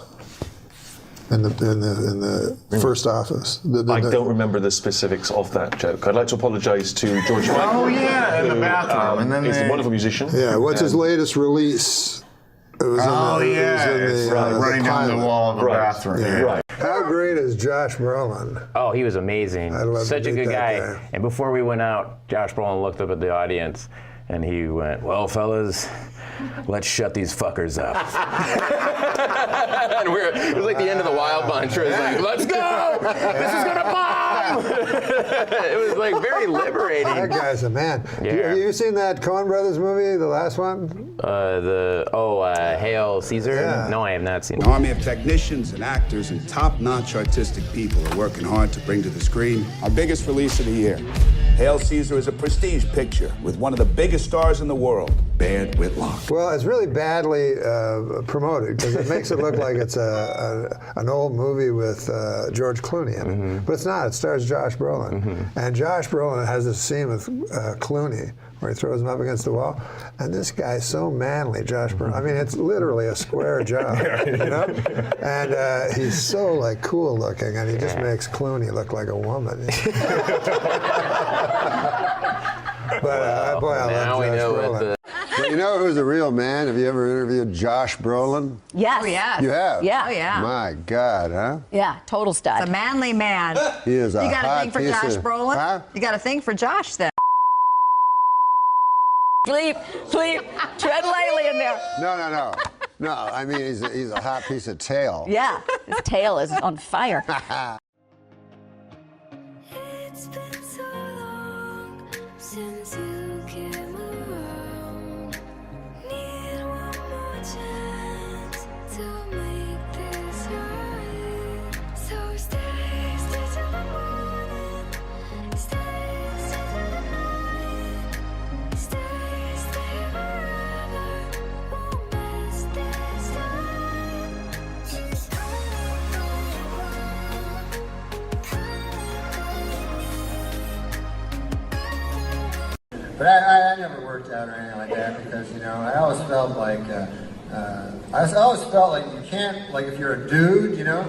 in the first Office. I don't remember the specifics of that joke. I'd like to apologise to George Michael. Oh yeah, in the bathroom, and then he's a wonderful musician. Yeah, what's his latest release? It was running down the wall of the bathroom. Yeah. Right. How great is Josh Brolin? Oh, he was amazing. Such a good guy. And before we went out, Josh Brolin looked up at the audience and he went, "Well, fellas, let's shut these fuckers up." And it was like the end of the Wild Bunch. Where it was like, "Let's go! This is gonna bomb!" It was like very liberating. That guy's a man. Yeah. Have you seen that Coen Brothers movie, the last one? Hail Caesar? Yeah. No, I have not seen An it. army of technicians and actors and top-notch artistic people are working hard to bring to the screen our biggest release of the year. Hail Caesar is a prestige picture with one of the biggest stars in the world, Baird Whitlock. Well, it's really badly promoted because it makes it look like it's an old movie with George Clooney in it. But it's not. It stars Josh Brolin. And Josh Brolin has this scene with Clooney where he throws him up against the wall. And this guy's so manly, Josh Brolin. I mean, it's literally a square job, you know? And he's so, like, cool looking, and he just makes Clooney look like a woman. But, boy, I love Josh Brolin. But you know who's a real man? Have you ever interviewed Josh Brolin? Yes. Oh, yeah. You have? Yeah. Oh, yeah. My God, huh? Yeah, total stud. A manly man. He is a You got a hot thing for piece Josh of- Brolin? Huh? You got a thing for Josh then? Sleep, tread lightly in there. No. No, I mean, he's a hot piece of tail. Yeah, his tail is on fire. It's been so long since you came around. Need one more chance to make this right. So stay till the morning. Stay till the morning. Stay forever. Won't miss this time. Just But I never worked out or anything like that because, you know, I always felt like you can't, like if you're a dude, you know,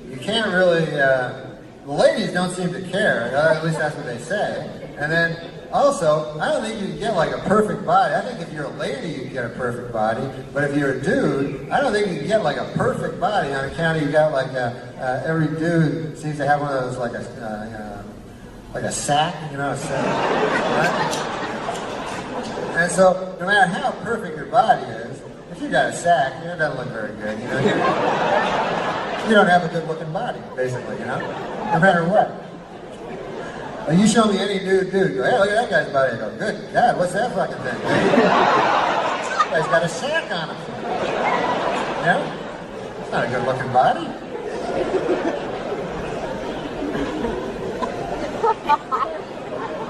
you can't really, the ladies don't seem to care, at least that's what they say. And then also, I don't think you can get like a perfect body. I think if you're a lady, you can get a perfect body. But if you're a dude, I don't think you can get like a perfect body on account of you got like every dude seems to have one of those like a sack, you know, a sack, right? And so, no matter how perfect your body is, if you got a sack, you know, it doesn't look very good. You know, you don't have a good-looking body, basically. You know, no matter what. Like you show me any dude, go, hey, look at that guy's body. I go, good God, what's that fucking thing? That guy's got a sack on him. You know, it's not a good-looking body.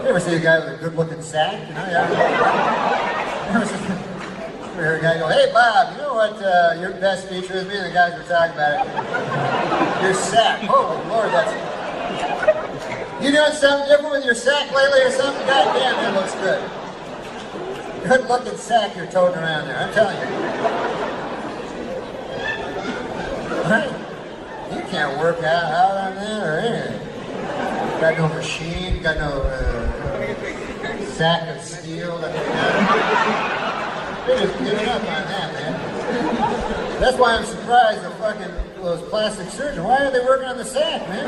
You ever see a guy with a good-looking sack? You know, you ever hear a guy go, "Hey, Bob, you know what your best feature is?" Me and the guys were talking about it. Your sack. Oh, Lord, that's... You doing something different with your sack lately or something? God damn, that looks good. Good-looking sack you're toting around there, I'm telling you. Right? You can't work out on that or anything. Got no machine, got no sack of steel that they just give it up on that, man. That's why I'm surprised the fucking those plastic surgeons, why are they working on the sack, man?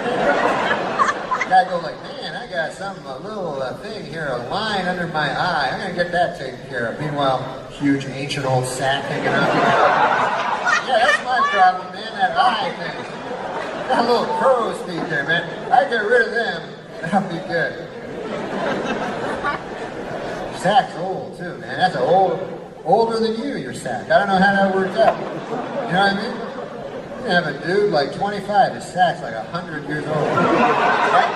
Guy go like, man, I got a little thing here, a line under my eye. I'm gonna get that taken care of. Meanwhile, huge ancient old sack hanging out. Yeah, that's my problem, man, that eye thing. Got little crow's feet there, man. I get rid of them, and I'll be good. sack's old too, man. That's older than you, your sack. I don't know how that worked out. You know what I mean? You have a dude like 25, his sack's like 100 years old. Right?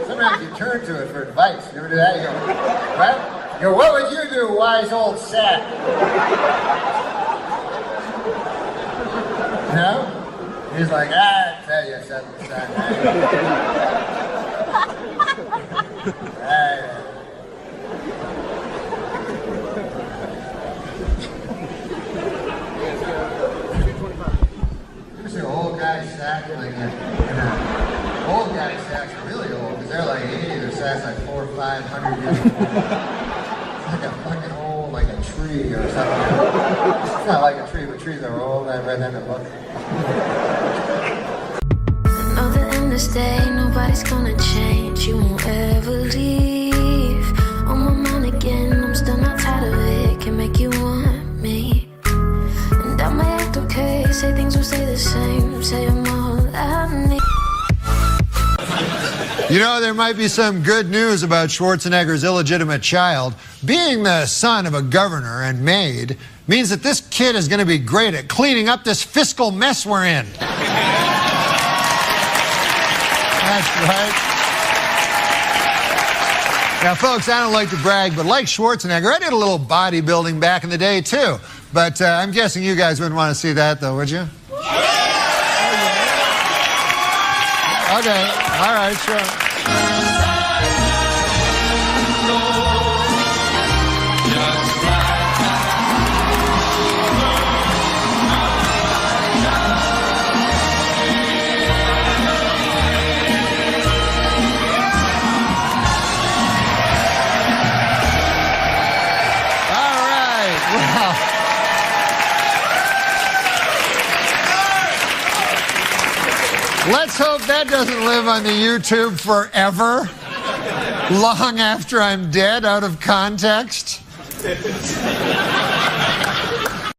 Sometimes you turn to it for advice. You ever do that? You go, right? You go, what would you do, wise old sack? You know? He's like, I tell you something, son. You ever see an old guy sack? Like old guy sacks are really old because they're like 80. Their sack's like 400 or 500 years old. It's like a fucking old, like a tree or something. It's not like a tree, but trees are old. I read that in a book. Know that in this day nobody's gonna change. You won't ever leave. On my mind again, I'm still not tired of it. Can make you want me. And I may act okay, say things will stay the same. Say I'm all I need. You know, there might be some good news about Schwarzenegger's illegitimate child. Being the son of a governor and maid means that this kid is going to be great at cleaning up this fiscal mess we're in. That's right. Now, folks, I don't like to brag, but like Schwarzenegger, I did a little bodybuilding back in the day, too. But I'm guessing you guys wouldn't want to see that, though, would you? Okay. All right, sure. Let's hope that doesn't live on the YouTube forever, long after I'm dead, out of context.